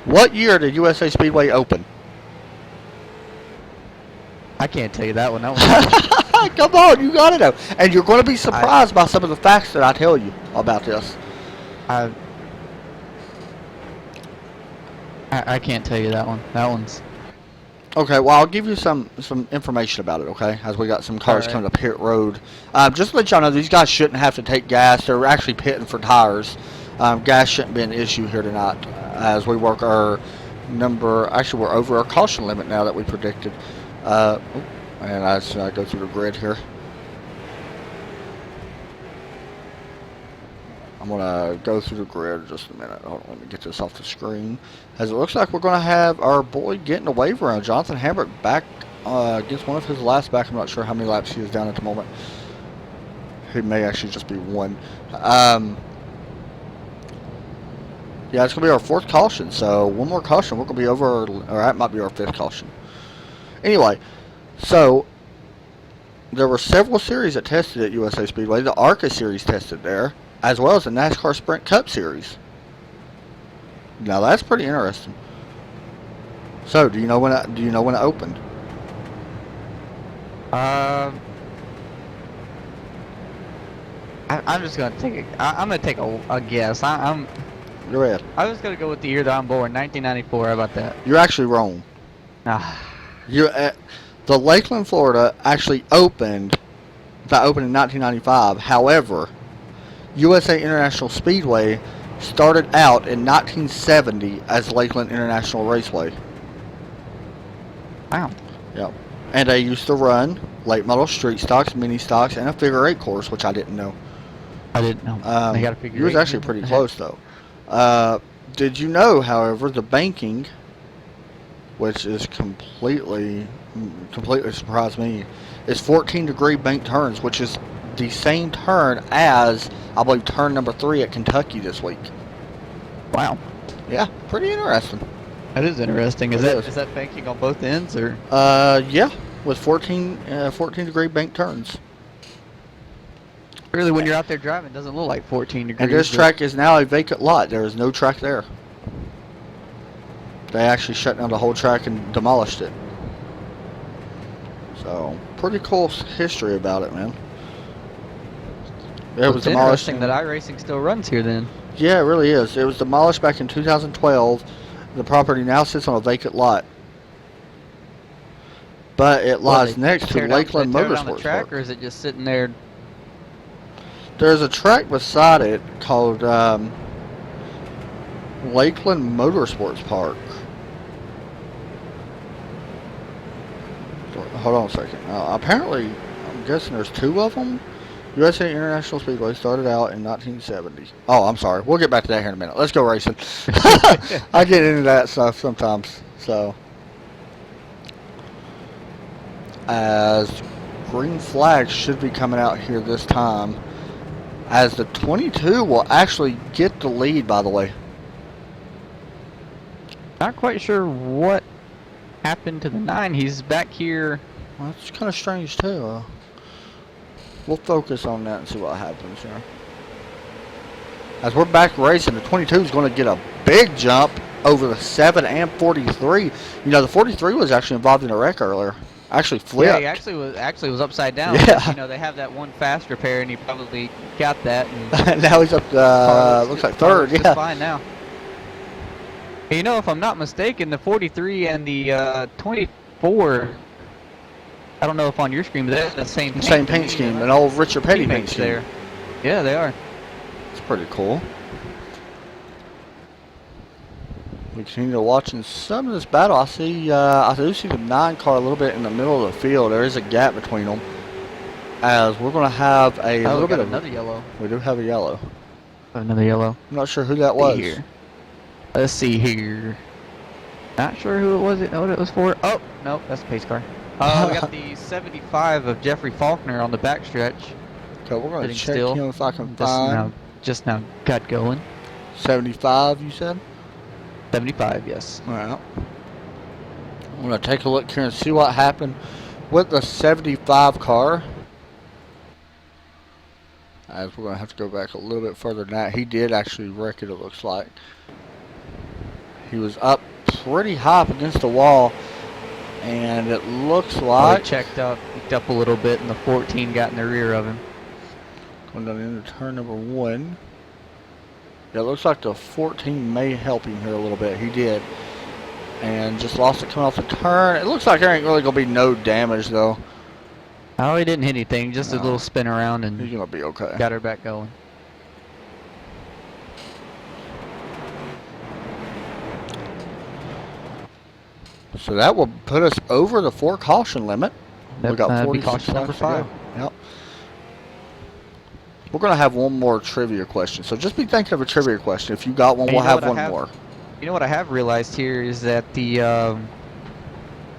What year did USA Speedway open? I can't tell you that one. That one. Come on, you got to know. And you're going to be surprised by some of the facts that I tell you about this. I can't tell you that one. That one's. Okay, well, I'll give you some information about it, okay, as we got some cars All right. coming to pit road. Just to let y'all know, these guys shouldn't have to take gas. They're actually pitting for tires. Gas shouldn't be an issue here tonight as we work our number. Actually, we're over our caution limit now that we predicted. And I just go through the grid here. I'm going to go through the grid in just a minute. Hold on, let me get this off the screen. As it looks like we're going to have our boy getting a wave around. Jonathan Hambrick back against one of his last back. I'm not sure how many laps he is down at the moment. He may actually just be one. Yeah, it's going to be our 4th caution. So one more caution, we're going to be over, or that might be our 5th caution. Anyway, so there were several series that tested at USA Speedway. The ARCA series tested there, as well as the NASCAR Sprint Cup Series. Now that's pretty interesting. So, do you know when it opened? I'm just gonna take I'm gonna take a guess. Go ahead. I was gonna go with the year that I'm born, 1994. How about that? You're actually wrong. Ah, The Lakeland, Florida actually opened. That opened in 1995. However, USA International Speedway started out in 1970 as Lakeland International Raceway. wow. Yep. And they used to run late model street stocks, mini stocks, and a figure 8 course, which I didn't know. I didn't know. They got a figure. You was eight. actually pretty close though. Did you know, however, the banking, which is completely surprised me, is 14-degree bank turns, which is the same turn as I believe turn number 3 at Kentucky this week. Wow. Yeah, pretty interesting. That is interesting. Is It is. that banking on both ends or? Yeah, with 14-degree bank turns. Really, when you're out there driving, it doesn't look like 14 degrees. And this but- track is now a vacant lot. There is no track there. They actually shut down the whole track and demolished it. So, pretty cool history about it, man. It Well, was it's demolished. interesting that iRacing still runs here then. Yeah, it really is. It was demolished back in 2012. The property now sits on a vacant lot. But it lies next to Lakeland Tear down the Motorsports track, Park. or is it just sitting there? There's a track beside it called Lakeland Motorsports Park. Hold on a second. Apparently, I'm guessing there's 2 of them. USA International Speedway started out in 1970. Oh, I'm sorry. We'll get back to that here in a minute. Let's go racing. I get into that stuff sometimes. So, as green flags should be coming out here this time, as the 22 will actually get the lead, by the way. Not quite sure what happened to the 9. He's back here. Well, that's kind of strange, too. We'll focus on that and see what happens here. As we're back racing, the 22 is going to get a big jump over the 7 and 43. You know, the 43 was actually involved in a wreck earlier. Actually flipped. Yeah, he actually was upside down. Yeah. You know, they have that one fast repair, and he probably got that. And Now he's up to, looks like third. Carlos is Yeah. fine now. You know, if I'm not mistaken, the 43 and the 24, I don't know if on your screen, but they're the same Paint scheme. An old Richard Petty paint scheme. there. Yeah, they are. It's pretty cool. We continue watching some of this battle. I do see the 9 car a little bit in the middle of the field. There is a gap between them. As we're going to have a little bit of another yellow. We do have a yellow. Another yellow. I'm not sure who that was. Here. Let's see here. Not sure who it was. What it was for. Oh, no, that's a pace car. We got the 75 of Jeffrey Faulkner on the backstretch. Okay, we're going to Sitting check still. him if I can find. Just now got going. 75, you said? 75, yes. All right. I'm going to take a look here and see what happened with the 75 car. As we're going to have to go back a little bit further than that. He did actually wreck it looks like. He was up pretty high up against the wall. And it looks like... He picked up a little bit, and the 14 got in the rear of him. Going down into turn number 1. Yeah, it looks like the 14 may help him here a little bit. He did. And just lost it coming off the turn. It looks like there ain't really going to be no damage, though. Oh, he didn't hit anything. Just a little spin around, and He's going to be okay. got her back going. So that will put us over the 4 caution limit. We got That'd be 46 caution number laps to go. 5. Yep. We're going to have one more trivia question. So just be thinking of a trivia question. If you got one, Hey, we'll you know have what I one have? more. You know what I have realized here is that the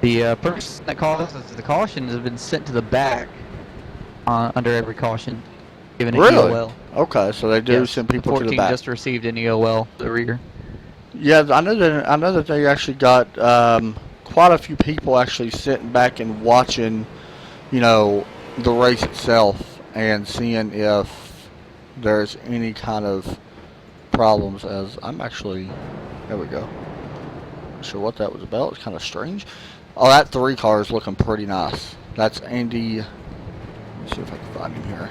person that causes the caution has been sent to the back under every caution, given an Really? EOL. Okay, so they do Yes, send people to the 14 back. just received an EOL to the rear. Yeah, I know that they actually got quite a few people actually sitting back and watching, you know, the race itself and seeing if there's any kind of problems. As I'm actually, there we go. Not sure what that was about. It's kind of strange. Oh, that 3 car is looking pretty nice. That's Andy. Let me see if I can find him here.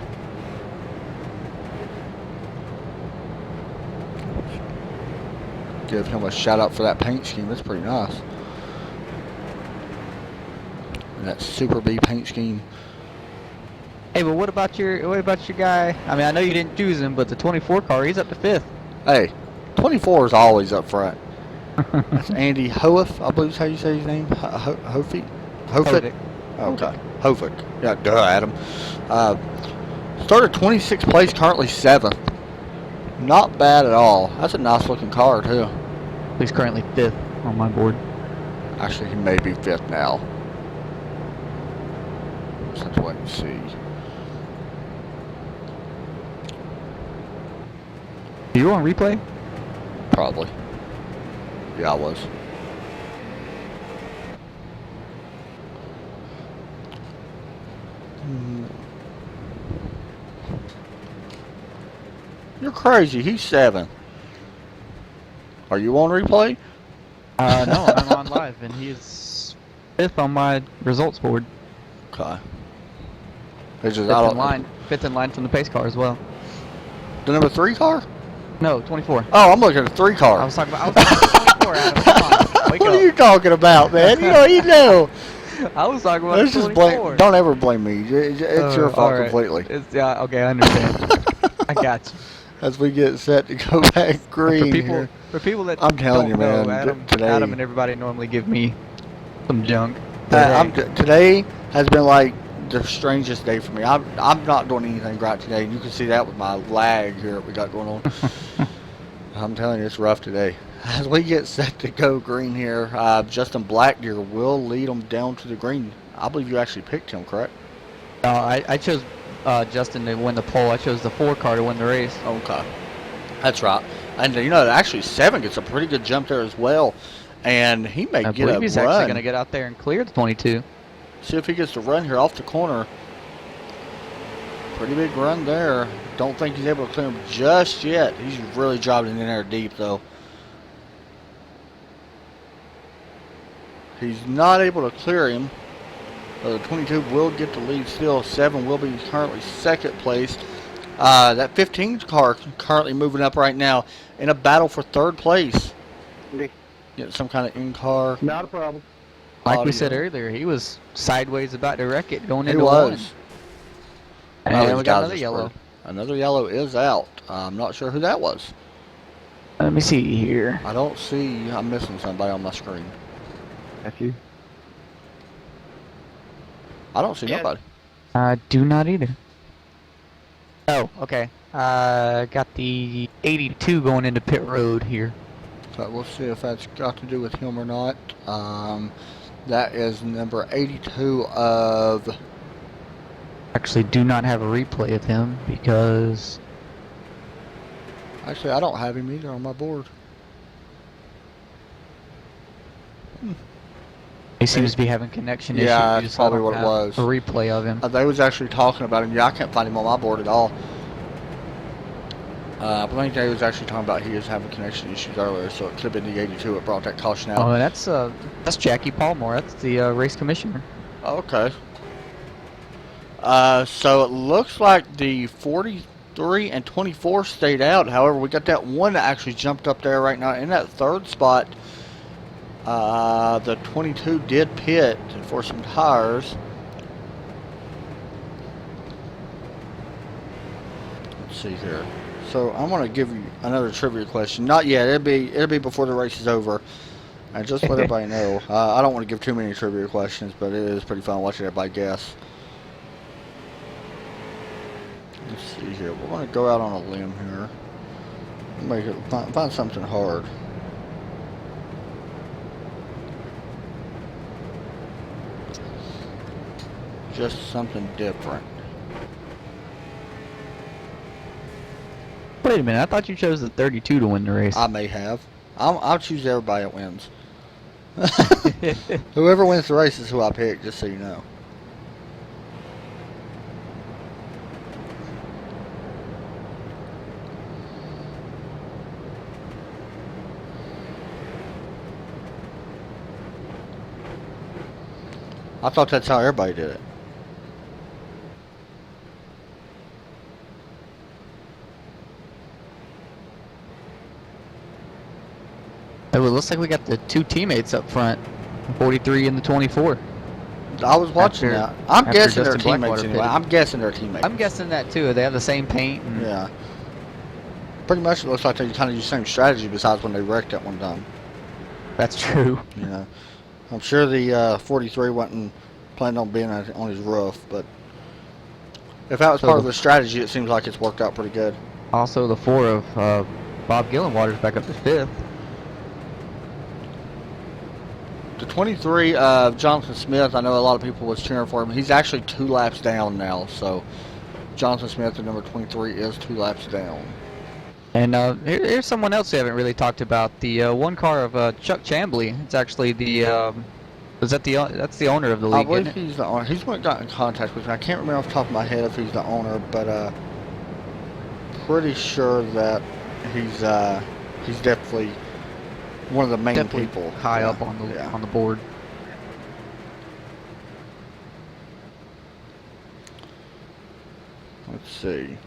Give him a shout out for that paint scheme. That's pretty nice. And that Super B paint scheme. Hey, but what about your guy? I mean, I know you didn't choose him, but the 24 car, he's up to 5th. Hey, 24 is always up front. That's Andy Hoef, I believe is how you say his name. Hofick? Hofick. Okay. Hofick. Yeah, duh, Adam. Started 26th place, currently 7th. Not bad at all. That's a nice looking car, too. He's currently 5th on my board. Actually, he may be 5th now. Just have to wait and see. You on replay? Probably. Yeah, I was. You're crazy. He's 7. Are you on replay? No, I'm on live, and he's 5th on my results board. Okay. It's just, 5th in line. 5th in line from the pace car as well. The number 3 car? No, 24. Oh, I'm looking at the 3 car. I was talking about 24, Adam. Come on, wake What up. are you talking about, man? You know. I was talking about Let's just 24. blame. Don't ever blame me. It's your fault All right. completely. Yeah, okay, I understand. I got you. as we get set to go back green here. For people that I'm telling you, don't know, man, today- Adam and everybody normally give me some junk. Today has been like the strangest day for me. I'm not doing anything right today. You can see that with my lag here that we got going on. I'm telling you, it's rough today. As we get set to go green here, Justin Blackdeer will lead them down to the green. I believe you actually picked him, correct? I chose Justin to win the pole. I chose the 4 car to win the race. Okay. That's right. And, you know, actually 7 gets a pretty good jump there as well. And he may I get believe a he's run. actually going to get out there and clear the 22. See if he gets to run here off the corner. Pretty big run there. Don't think he's able to clear him just yet. He's really driving in there deep, though. He's not able to clear him. The 22 will get the lead still. 7 will be currently second place. That 15 car currently moving up right now in a battle for third place. Get some kind of in-car. Not a problem. Like audio. we said earlier, he was sideways about to wreck it going He into was. 1. Oh, And these we got guys another are yellow. screwed. Another yellow is out. I'm not sure who that was. Let me see here. I don't see. I'm missing somebody on my screen. That's you. I don't see Yeah. nobody. I do not either. Oh, okay. Got the 82 going into pit road here. So we'll see if that's got to do with him or not. That is number 82 of. Actually, do not have a replay of him because Actually, I don't have him either on my board. he seems to be having connection issues. Yeah, that's so I probably don't what it have was. A replay of him. They was actually talking about him. Yeah, I can't find him on my board at all. I think they was actually talking about he was having connection issues earlier, so it could have been the 82 that brought that caution out. Oh, that's Jackie Palmore. That's the race commissioner. Okay. So it looks like the 43 and 24 stayed out. However, we got that one that actually jumped up there right now in that third spot. The 22 did pit for some tires. Let's see here. So I'm gonna give you another trivia question. Not yet. It'll be before the race is over. And just let everybody know. I don't want to give too many trivia questions, but it is pretty fun watching everybody guess. Let's see here. We're gonna go out on a limb here. Make it find something hard. Just something different. Wait a minute. I thought you chose the 32 to win the race. I may have. I'll choose everybody that wins. Whoever wins the race is who I pick, just so you know. I thought that's how everybody did it. Oh, it looks like we got the 2 teammates up front, 43 and the 24. I was watching After- that. I'm after guessing they're Justin teammates Blackwater anyway. pitted. I'm guessing they're teammates. I'm guessing that too. They have the same paint. And Yeah. Pretty much it looks like they kind of use the same strategy besides when they wrecked at one time. That's true. You know. I'm sure the 43 wasn't planning on being on his roof, but if that was So part of the- the strategy, it seems like it's worked out pretty good. Also, the 4 of Bob Gillenwater's back up to 5th. The 23 of Jonathan Smith, I know a lot of people was cheering for him. He's actually 2 laps down now, so Jonathan Smith, the number 23, is 2 laps down. And here's someone else we haven't really talked about. The 1 car of Chuck Chambly. It's actually the that's the owner of the I league, believe isn't it? he's the owner. He's one that got in contact with me. I can't remember off the top of my head if he's the owner, but pretty sure that he's definitely one of the main Definitely people. high Yeah, up on the yeah. board. Let's see.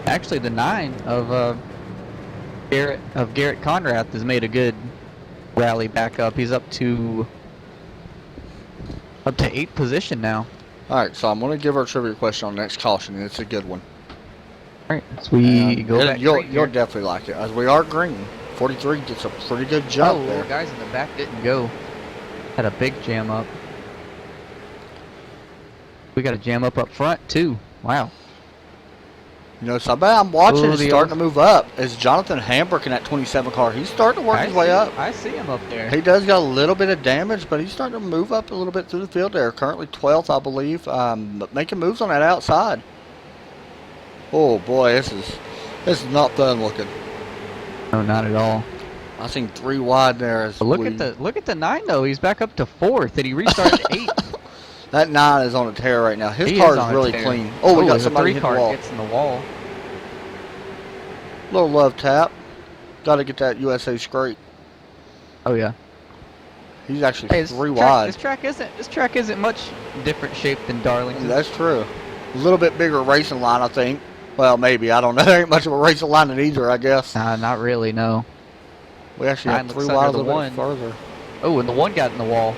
Actually, the 9 of Garrett Conrath has made a good rally back up. He's up to 8th position now. All right, so I'm going to give our trivia question on the next caution, and it's a good one. All right, so we And go back. you'll green here. definitely like it. As we are green, 43 gets a pretty good jump Oh, there. guys in the back didn't go. Had a big jam up. We got a jam up front too. Wow. You know, somebody I'm watching Ooh, is the starting to old- move up. Is Jonathan Hambrick in that 27 car? He's starting to work his way up. I see him up there. He does got a little bit of damage, but he's starting to move up a little bit through the field there. Currently 12th, I believe, but making moves on that outside. Oh boy, this is not fun looking. No, not at all. I seen 3 wide there. As But look at the 9 though. He's back up to 4th, and he restarted to 8th. that 9 is on a tear right now. His He car is is on a really tear. clean. Oh, we got the somebody 3 hit the car wall. gets in the wall. Little love tap. Got to get that USA scrape. Oh yeah. He's actually Hey, 3 wide. This track isn't much different shape than Darlington. That's true. A little bit bigger racing line, I think. Well, maybe. I don't know. There ain't much of a racing line in either, I guess. Nah, not really. No. We actually Nine have 3 looks wide a under the little bit one. further. Oh, and the 1 got in the wall.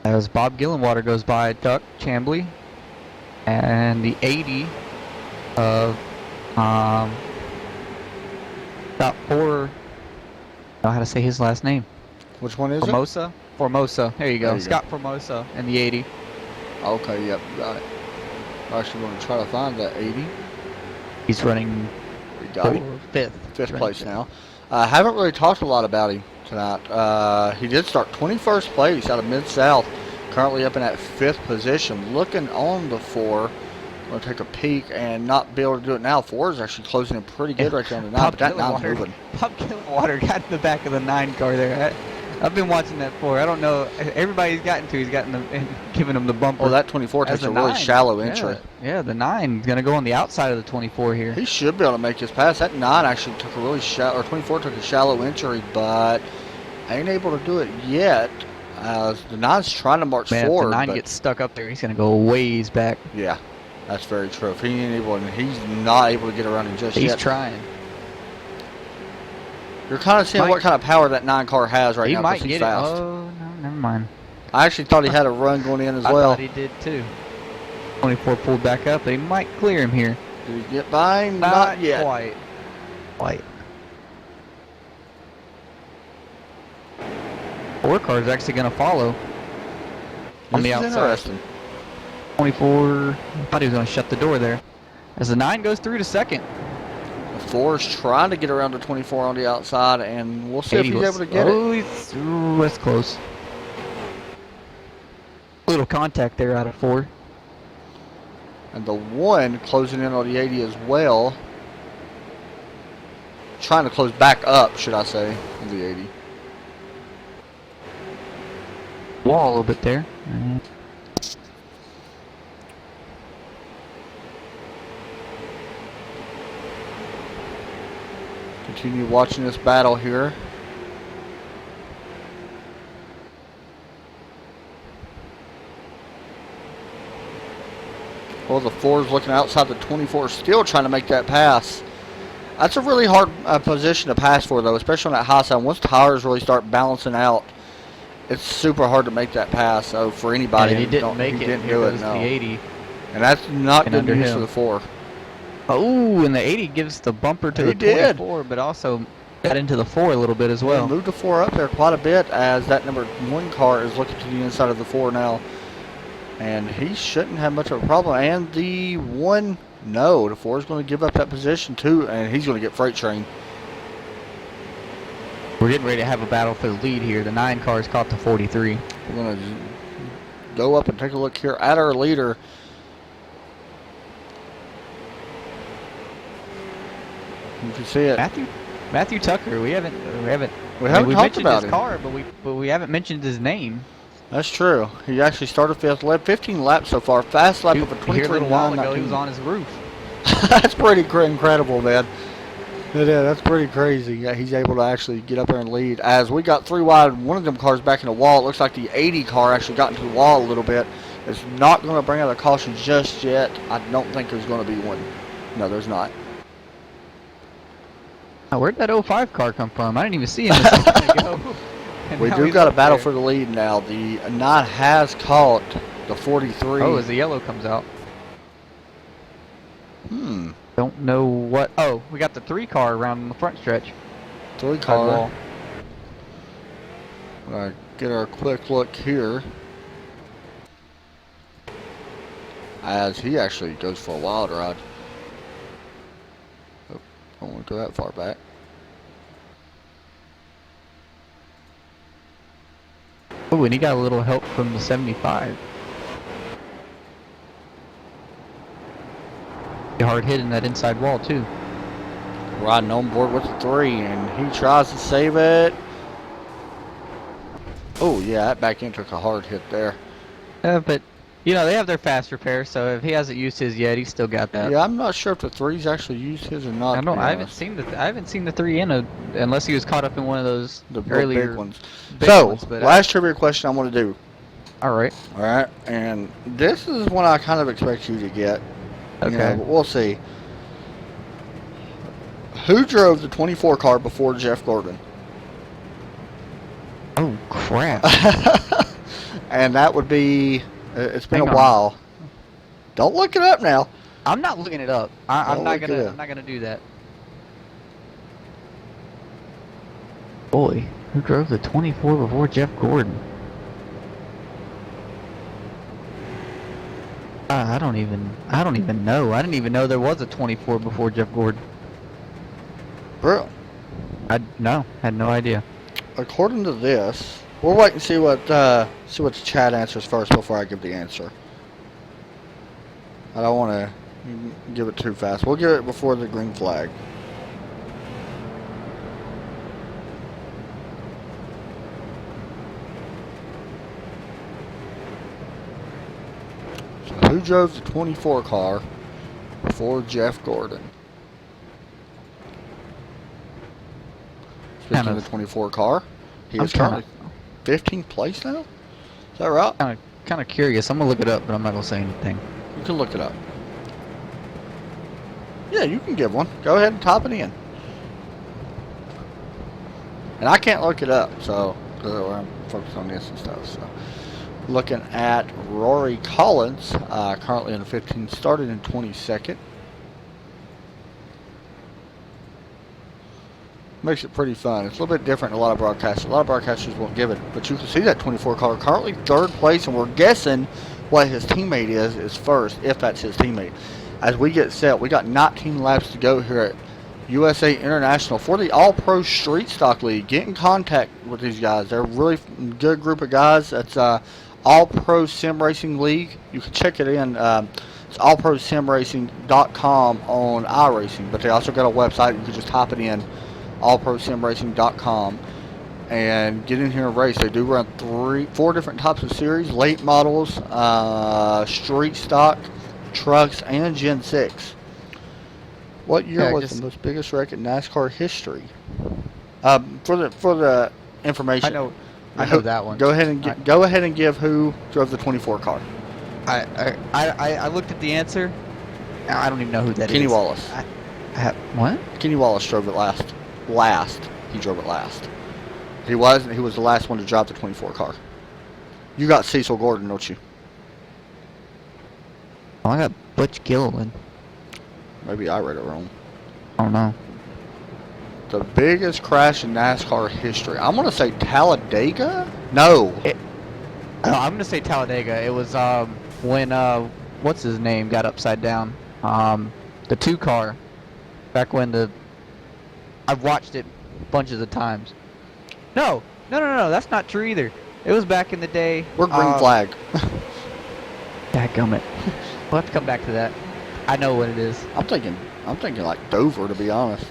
As Bob Gillenwater goes by, Duck Chambly, and the 80 of got 4. I don't know how to say his last name. Which one is it? Formosa. There you go. There you Scott Formosa and the 80. Okay, yep, got it. I'm actually going to try to find that 80. He's running We got him. 5th. Fifth Running place fifth. now. I haven't really talked a lot about him tonight. He did start 21st place out of Mid-South. Currently up in that 5th position. Looking on the 4. Going to take a peek and not be able to do it now. 4 is actually closing in pretty good right there on the 9, Bob but that 9's Gillenwater- moving. Bob Gillenwater got in the back of the 9 car there. I've been watching that 4. I don't know. Everybody he's gotten the giving him the bumper. Oh, that 24 as takes a really 9. shallow entry. Yeah, the 9 is going to go on the outside of the 24 here. He should be able to make his pass. That 9 actually took a really shallow, or 24 took a shallow entry, but ain't able to do it yet. The 9's trying to march Man, if forward. the 9 but gets stuck up there, he's going to go ways back. yeah, that's very true. If he ain't able, and he's not able to get around him just He's yet. trying. You're kind of seeing Might- what kind of power that 9 car has right He now. might 'cause he's get fast. it. Oh, no, never mind. I actually thought he had a run going in as I well. thought he did too. 24 pulled back up, but he might clear him here. Did he get by him? Not yet. Quite. Quite. 4 car's actually going to follow on This the is outside. interesting. 24. I thought he was going to shut the door there. As the 9 goes through to 2nd. The 4 is trying to get around the 24 on the outside, and we'll see if he's able to get it. Ooh, that's close. Little contact there out of 4. And the 1 closing in on the 80 as well. Trying to close back up, should I say, on the 80. Wall a little bit there. Continue watching this battle here. Well, the 4 is looking outside the 24, still trying to make that pass. That's a really hard position to pass for, though, especially on that high side. Once tires really start balancing out, it's super hard to make that pass. So for anybody, And he who didn't don't- make he it. didn't Here do it. goes No, the 80. and that's not And good under news him. for the 4. Oh, and the 80 gives the bumper to He the did. 24, but also got into the 4 a little bit as Well, well. moved the 4 up there quite a bit as that number 1 car is looking to the inside of the 4 now. And he shouldn't have much of a problem. And the 1, no, the 4 is going to give up that position too, and he's going to get freight train. We're getting ready to have a battle for the lead here. The 9 car is caught to 43. We're going to go up and take a look here at our leader. You can see it. Matthew Tucker. We haven't We haven't we talked mentioned about his him. car, but we haven't mentioned his name. That's true. He actually started 5th, led 15 laps so far. Fast lap of a Here a little while 23.9. ago, he was on his roof. That's pretty incredible, man. Yeah, that's pretty crazy. Yeah, he's able to actually get up there and lead. As we got 3 wide, one of them cars back in the wall. It looks like the 80 car actually got into the wall a little bit. It's not going to bring out a caution just yet. I don't think there's going to be one. No, there's not. Oh, where'd that '05 car come from? I didn't even see him a second ago. And We now do he's got a up battle there. for the lead now. The 9 has caught the 43. Oh, as the yellow comes out. Don't know what. Oh, we got the 3 car around the front stretch. 3 Side car. wall. Get our quick look here. As he actually goes for a wild ride. Oh, don't want to go that far back. Oh, and he got a little help from the 75. Hard hitting that inside wall too. Riding on board with the 3, and he tries to save it. Oh, yeah, that back end took a hard hit there. But you know they have their fast repair, so if he hasn't used his yet, he's still got that. Yeah, I'm not sure if the 3's actually used his or not. I to don't. be I haven't honest. seen the. I haven't seen the 3 in a unless he was caught up in one of those The real earlier big ones. big So, ones, but last trivia question I'm going to do. all right. All right, and this is one I kind of expect you to get. You know, Okay. but we'll see. Who drove the 24 car before Jeff Gordon? Oh crap! And that would be. It's been Hang a on. while. Don't look it up now. I'm not looking it up. I'm Don't not look it gonna. up. I'm not gonna do that. Boy, who drove the 24 before Jeff Gordon? I don't even know. I didn't even know there was a 24 before Jeff Gordon. Bro, No, had no idea. according to this, we'll wait and see what the chat answers first before I give the answer. I don't want to give it too fast. We'll give it before the green flag. So who drove the 24 car before Jeff Gordon? Speaking Kind of of- the 24 car, he I'm is currently 15th place now? Is that right? kind of curious. I'm gonna look it up, but I'm not gonna say anything. You can look it up. Yeah, you can give one. Go ahead and type it in. And I can't look it up, so because I'm focused on this and stuff. So, looking at Rory Collins, currently in the 15th, started in 22nd. Makes it pretty fun. It's a little bit different than a lot of broadcasters. A lot of broadcasters won't give it, but you can see that 24 car currently 3rd place, and we're guessing what his teammate is first, if that's his teammate. As we get set, we got 19 laps to go here at USA International for the All-Pro Street Stock League. Get in contact with these guys. They're a really good group of guys. That's All-Pro Sim Racing League. You can check it in. It's allprosimracing.com on iRacing, but they also got a website. You can just type it in, allprosimracing.com, and get in here and race. They do run 4 different types of series: late models, street stock, trucks, and Gen 6. What year Yeah, was just- the most biggest wreck in NASCAR history? For the information, I know that one. Go ahead and give who drove the 24 car. I looked at the answer. I don't even know who that is. Kenny Wallace. What? Kenny Wallace drove it last. He drove it last. He was the last one to drive the 24 car. You got Cecil Gordon, don't you? Oh, I got Butch Gilliland. Maybe I read it wrong. I don't know. The biggest crash in NASCAR history. I'm gonna say Talladega. No. I'm gonna say Talladega. It was when what's his name got upside down. The 2 car. Back when I've watched it bunches of times. No. That's not true either. It was back in the day. We're green flag. Dadgummit. We'll have to come back to that. I know what it is. I'm thinking like Dover, to be honest.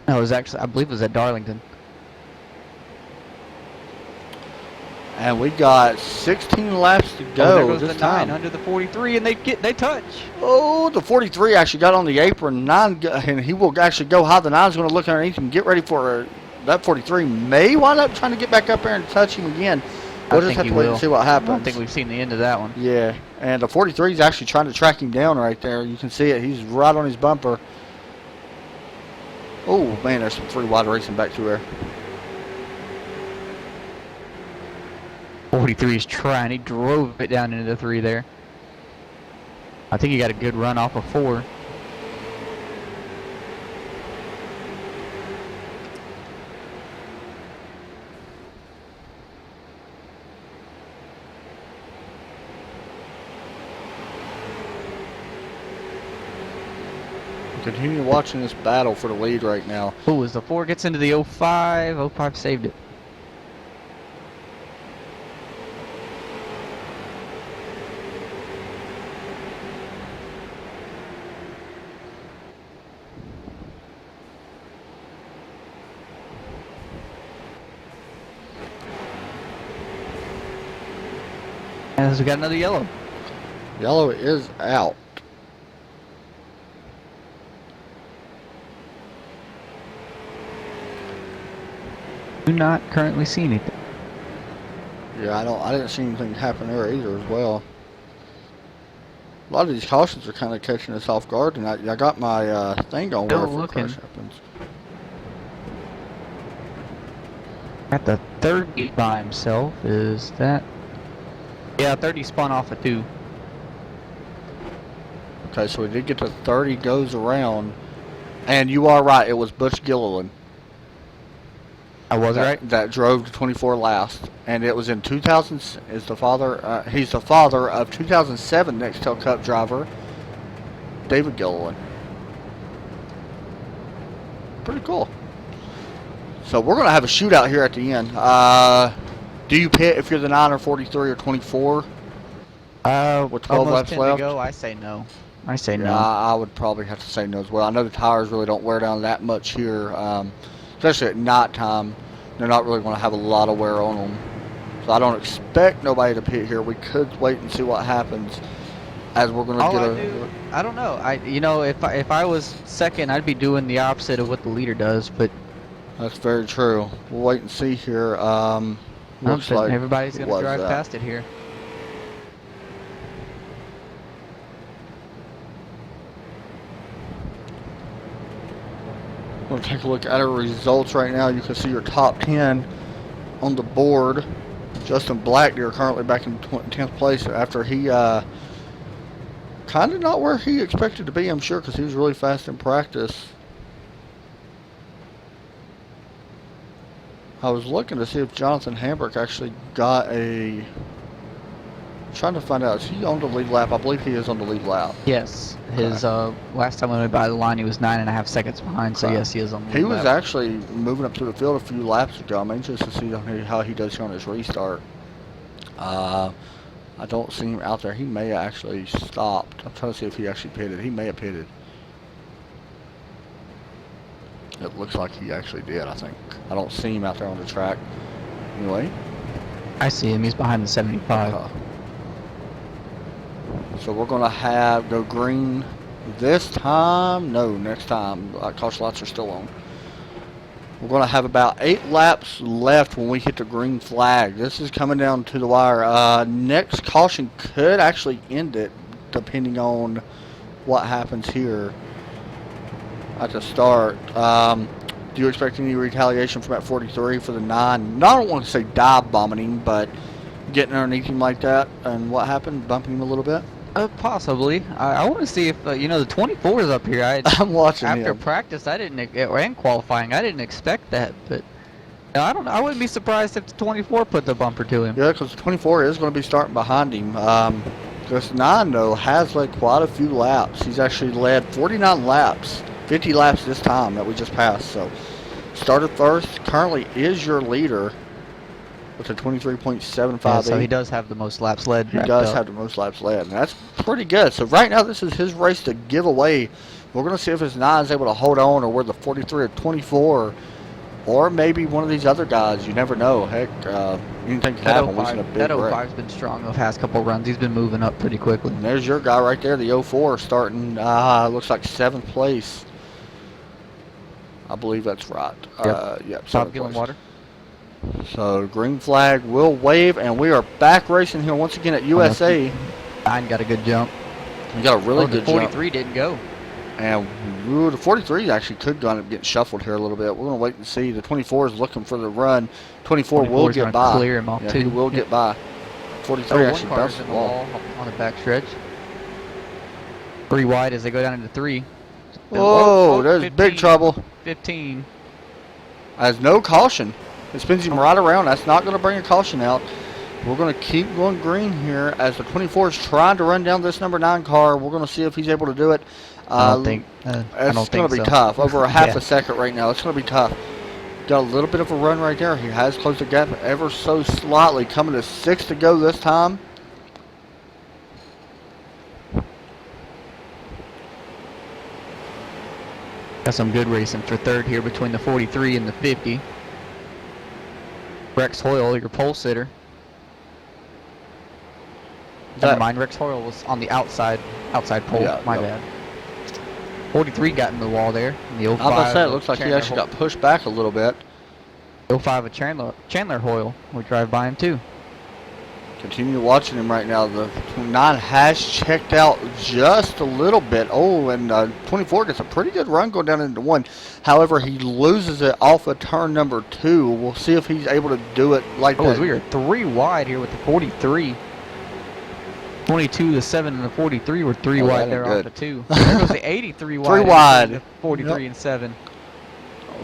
No, it was actually, I believe it was at Darlington. And we got 16 laps to go. Oh, there goes this the time. 9 under the 43, and they touch. Oh, the 43 actually got on the apron. 9, and he will actually go high. The 9's going to look underneath him, get ready for that 43. May wind up trying to get back up there and touch him again. We'll just have to wait and see what I happens. don't think we've seen the end of that one. Yeah, and the 43 is actually trying to track him down right there. You can see it. He's right on his bumper. Oh, man, there's some 3 wide racing back through there. 43 is trying. He drove it down into the 3 there. I think he got a good run off of 4. Continue watching this battle for the lead right now. Oh, as the 4 gets into the 05, 05 saved it. And we got another yellow. Yellow is out. Do not currently see anything. Yeah, I didn't see anything happen there either as well. A lot of these cautions are kind of catching us off guard, and I got my thing on Still where if a looking. crash happens. Got the 30 by himself. Is that? Yeah, 30 spun off of 2. Okay, so we did get to 30 goes around, and you are right. It was Butch Gilliland. I was that, right. That drove to 24 last, and it was in 2000. Is the father? He's the father of 2007 Nextel Cup driver David Gilliland. Pretty cool. So we're gonna have a shootout here at the end. Do you pit if you're the 9 or 43 or 24? With 12 almost laps 10 left? to go. I say no. I say Yeah, no. I would probably have to say no as well. I know the tires really don't wear down that much here, especially at night time. They're not really going to have a lot of wear on them. So I don't expect nobody to pit here. We could wait and see what happens as we're going to get I don't know. If I was second, I'd be doing the opposite of what the leader does. But That's very true. We'll wait and see here. Looks like everybody's going to was drive that? past it here. We'll take a look at our results right now. You can see your top 10 on the board. Justin Blackdeer currently back in 10th place after he kind of not where he expected to be, I'm sure, because he was really fast in practice. I was looking to see if Jonathan Hambrick actually got a... Trying to find out, is he on the lead lap? I believe he is on the lead lap. Yes. His last time I went by the line, he was 9.5 seconds behind. So Okay. yes, he is on the He lead was lap. actually moving up to the field a few laps ago. I mean, just to see how he does here on his restart. I don't see him out there. He may have actually stopped. I'm trying to see if he actually pitted. He may have pitted. It looks like he actually did, I think. I don't see him out there on the track. Anyway. I see him. He's behind the 75. So we're going to go green this time. No, next time. Caution lights are still on. We're going to have about 8 laps left when we hit the green flag. This is coming down to the wire. Next caution could actually end it, depending on what happens here at the start. Do you expect any retaliation from that 43 for the 9? I don't want to say dive bombing him, but getting underneath him like that. And what happened? Bumping him a little bit? Possibly. I want to see if the 24 is up here. I'm watching After him. practice, and qualifying, I didn't expect that. But I don't know. I wouldn't be surprised if the 24 put the bumper to him. Yeah, because 24 is going to be starting behind him. This 9, though, has led quite a few laps. He's actually led 49 laps, 50 laps this time that we just passed. So, started first, currently is your leader with a 23.75. Yeah, so he does have the most laps led. He does have the most laps led, and that's pretty good. So right now, this is his race to give away. We're going to see if his 9 is able to hold on, or where the 43 or 24, or maybe one of these other guys. You never know. Heck, anything can happen. We've seen a big That wreck. 05's been strong the past couple runs. He's been moving up pretty quickly. And there's your guy right there, the 04, starting, looks like 7th place. I believe that's right. Yep, Bob 7th Gillen place. Water. So, green flag will wave, and we are back racing here once again at USA. 9 got a good jump. We got a really The good jump. 43 didn't go. And ooh, the 43 actually could end up getting shuffled here a little bit. We're going to wait and see. The 24 is looking for the run. 24 will 24 's get gonna by. clear him off Yeah, too. he will Yeah. get by. 43 One actually car's bounced in the the wall. wall on the back stretch. 3 wide as they go down into 3. Whoa, there's big 15. trouble. 15. Has no caution. It spins him right around. That's not going to bring a caution out. We're going to keep going green here as the 24 is trying to run down this number 9 car. We're going to see if he's able to do it. I don't think It's going to be so. tough. Over a half Yeah. a second right now. It's going to be tough. Got a little bit of a run right there. He has closed the gap ever so slightly. Coming to 6 to go this time. Got some good racing for third here between the 43 and the 50. Rex Hoyle, your pole sitter. Never mind, Rex Hoyle was on the outside pole. Yeah, My yep. bad. 43 got in the wall there. In the 05 I was about to say, it looks like he Chandler actually got pushed back a little bit. 05 of Chandler Hoyle. We drive by him too. Continue watching him right now. The 29 has checked out just a little bit. Oh, and 24 gets a pretty good run going down into 1. However, he loses it off of turn number 2. We'll see if he's able to do it like Oh, that. we are 3 wide here with the 43. 22, the 7, and the 43 were 3 Oh, that wide ain't there good. off the 2. There goes the 83 wide. 3 in wide. between the 43 Yep. and 7.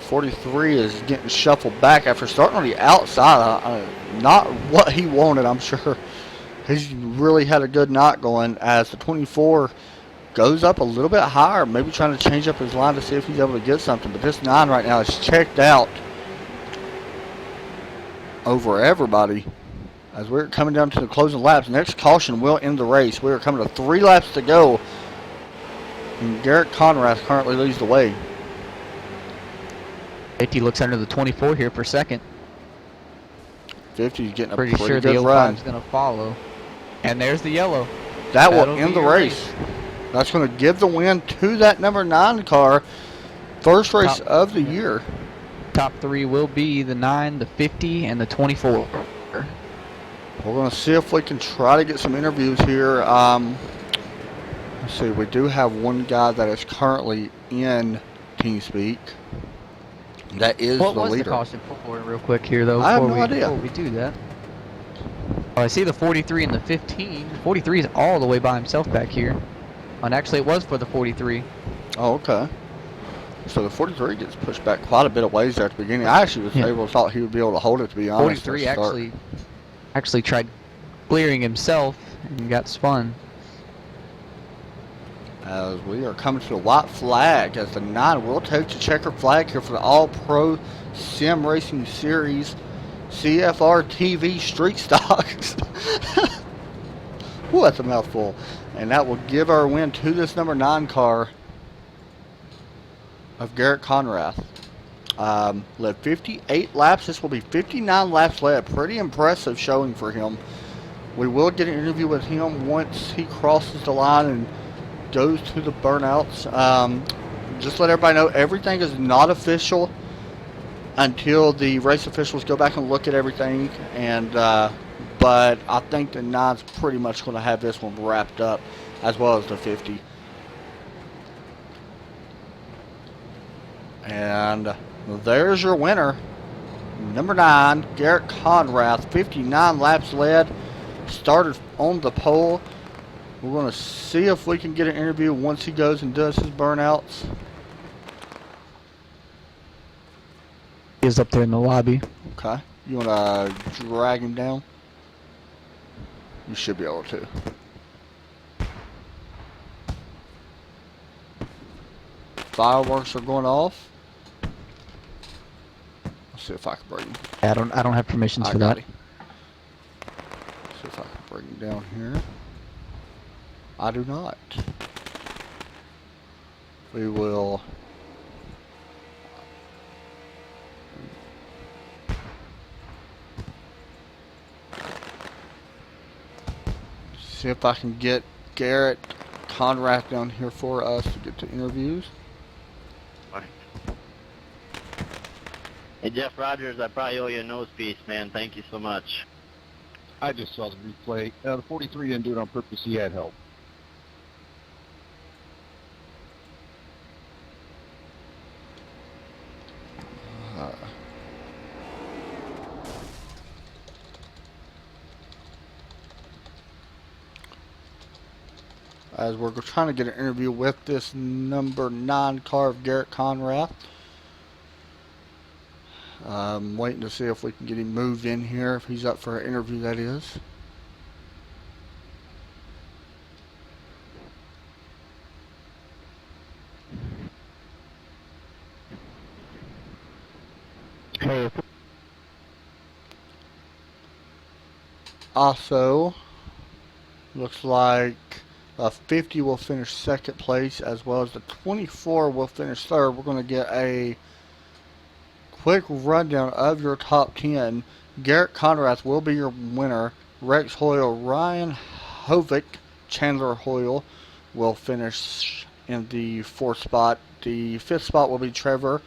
43 is getting shuffled back after starting on the outside. Not what he wanted, I'm sure. He's really had a good knot going as the 24 goes up a little bit higher, maybe trying to change up his line to see if he's able to get something. But this 9 right now is checked out over everybody as we're coming down to the closing laps. Next caution will end the race. We are coming to 3 laps to go. And Garrett Conrath currently leads the way. 50 looks under the 24 here for second. 50 is getting a Pretty pretty sure good the run. 05 is going to follow. And there's the yellow. That will That'll end be the your race. That's going to give the win to that number 9 car. First race Top- of the year. Top 3 will be the 9, the 50, and the 24. We're going to see if we can try to get some interviews here. Let's see. We do have one guy that is currently in TeamSpeak. That is What the was leader. the caution for real quick here, though? I have before no idea. Before we do that. Oh, I see the 43 and the 15. 43 is all the way by himself back here. And actually, it was for the 43. Oh, okay. So the 43 gets pushed back quite a bit of ways there at the beginning. I actually was thought he would be able to hold it, to be honest. 43 at the start. actually tried clearing himself and got spun. As we are coming to the white flag, as the 9 will take the checker flag here for the All-Pro Sim Racing Series CFR TV Street Stocks. Ooh, that's a mouthful. And that will give our win to this number 9 car of Garrett Conrath. Led 58 laps. This will be 59 laps led. Pretty impressive showing for him. We will get an interview with him once he crosses the line and goes to the burnouts. Just let everybody know everything is not official until the race officials go back and look at everything. And but I think the 9's pretty much going to have this one wrapped up, as well as the 50. And there's your winner, number 9, Garrett Conrath. 59 laps led, started on the pole. We're going to see if we can get an interview once he goes and does his burnouts. He's up there in the lobby. Okay. You want to drag him down? You should be able to. Fireworks are going off. Let's see if I can bring him. I don't have permissions I for got that. him. See if I can bring him down here. I do not. We will. See if I can get Garrett Conrath down here for us to get to interviews. Hey, Jeff Rogers, I probably owe you a nose piece, man. Thank you so much. I just saw the replay. The 43 didn't do it on purpose. He had help. as we're trying to get an interview with this number 9 car of Garrett Conrath. Waiting to see if we can get him moved in here, if he's up for an interview, that is. Also, looks like a 50 will finish second place, as well as the 24 will finish third. We're going to get a quick rundown of your top 10. Garrett Conrath will be your winner. Rex Hoyle, Ryan Hovick, Chandler Hoyle will finish in the 4th spot. The 5th spot will be Trevor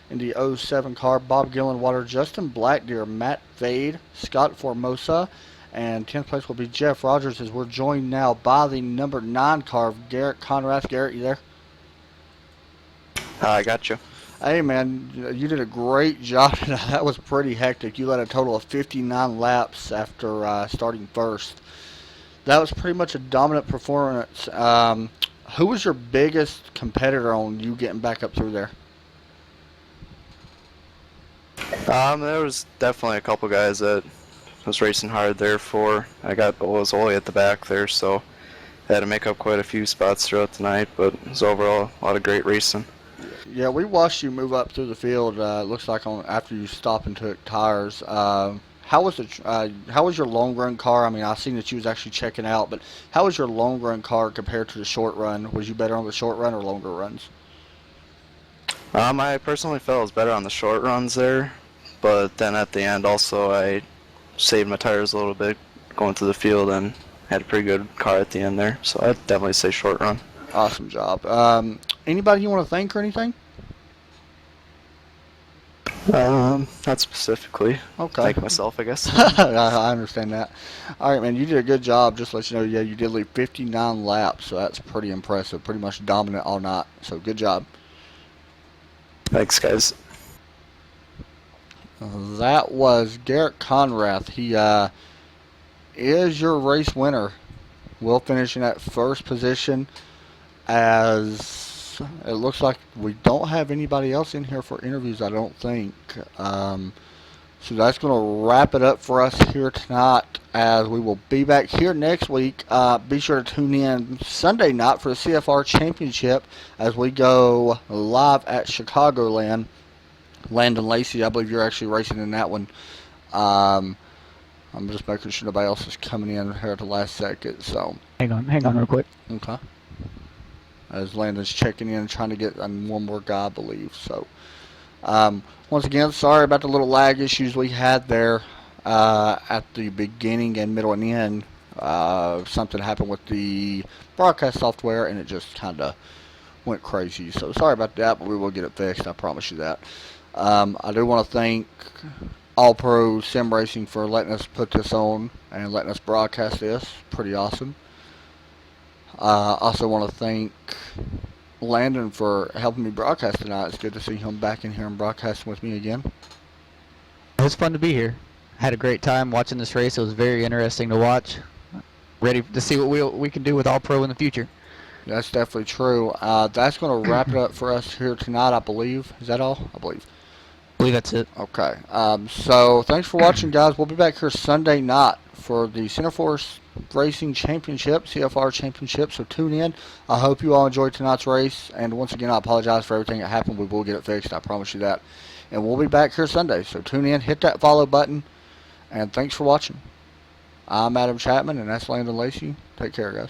in the 07 car. Bob Gillenwater, Justin Blackdeer, Matt Vade, Scott Formosa, and 10th place will be Jeff Rogers, as we're joined now by the number 9 car of Garrett Conrath. Garrett, you there? I got you. Hey man, you did a great job. That was pretty hectic. You led a total of 59 laps after starting first. That was pretty much a dominant performance. Who was your biggest competitor on you getting back up through there? There was definitely a couple guys that I was racing hard there for. Was only at the back there, so I had to make up quite a few spots throughout the night, but it was overall a lot of great racing. Yeah, we watched you move up through the field. Looks like after you stopped and took tires. How was your long run car? I mean, I seen that you was actually checking out, but how was your long run car compared to the short run? Was you better on the short run or longer runs? I personally felt I was better on the short runs there, but then at the end also I saved my tires a little bit going through the field and had a pretty good car at the end there, so I'd definitely say short run. Awesome job. Anybody you want to thank or anything? Not specifically. Okay. Thank myself, I guess. I understand that. All right, man, you did a good job. Just to let you know, yeah, you did lead 59 laps, so that's pretty impressive. Pretty much dominant all night, so good job. Thanks, guys. That was Garrett Conrath. He is your race winner. Will finish in that first position, as it looks like we don't have anybody else in here for interviews, I don't think. So that's going to wrap it up for us here tonight, as we will be back here next week. Be sure to tune in Sunday night for the CFR Championship as we go live at Chicagoland. Landon Lacey, I believe you're actually racing in that one. I'm just making sure nobody else is coming in here at the last second. So Hang on real quick. okay. As Landon's checking in, trying to get one more guy, I believe. So once again, sorry about the little lag issues we had there at the beginning and middle and end. Something happened with the broadcast software, and it just kind of went crazy. So sorry about that, but we will get it fixed. I promise you that. I do want to thank All Pro Sim Racing for letting us put this on and letting us broadcast this. Pretty awesome. Also want to thank Landon for helping me broadcast tonight. It's good to see him back in here and broadcasting with me again. It was fun to be here. Had a great time watching this race. It was very interesting to watch. Ready to see what we can do with All Pro in the future. That's definitely true. That's going to wrap it up for us here tonight, I believe. Is that all? I believe. I believe that's it. Okay. So thanks for watching, guys. We'll be back here Sunday night for the Centerforce Racing Championship, CFR Championship. So tune in. I hope you all enjoyed tonight's race. And once again, I apologize for everything that happened. We will get it fixed. I promise you that. And we'll be back here Sunday. So tune in, hit that follow button, and thanks for watching. I'm Adam Chapman, and that's Landon Lacey. Take care, guys.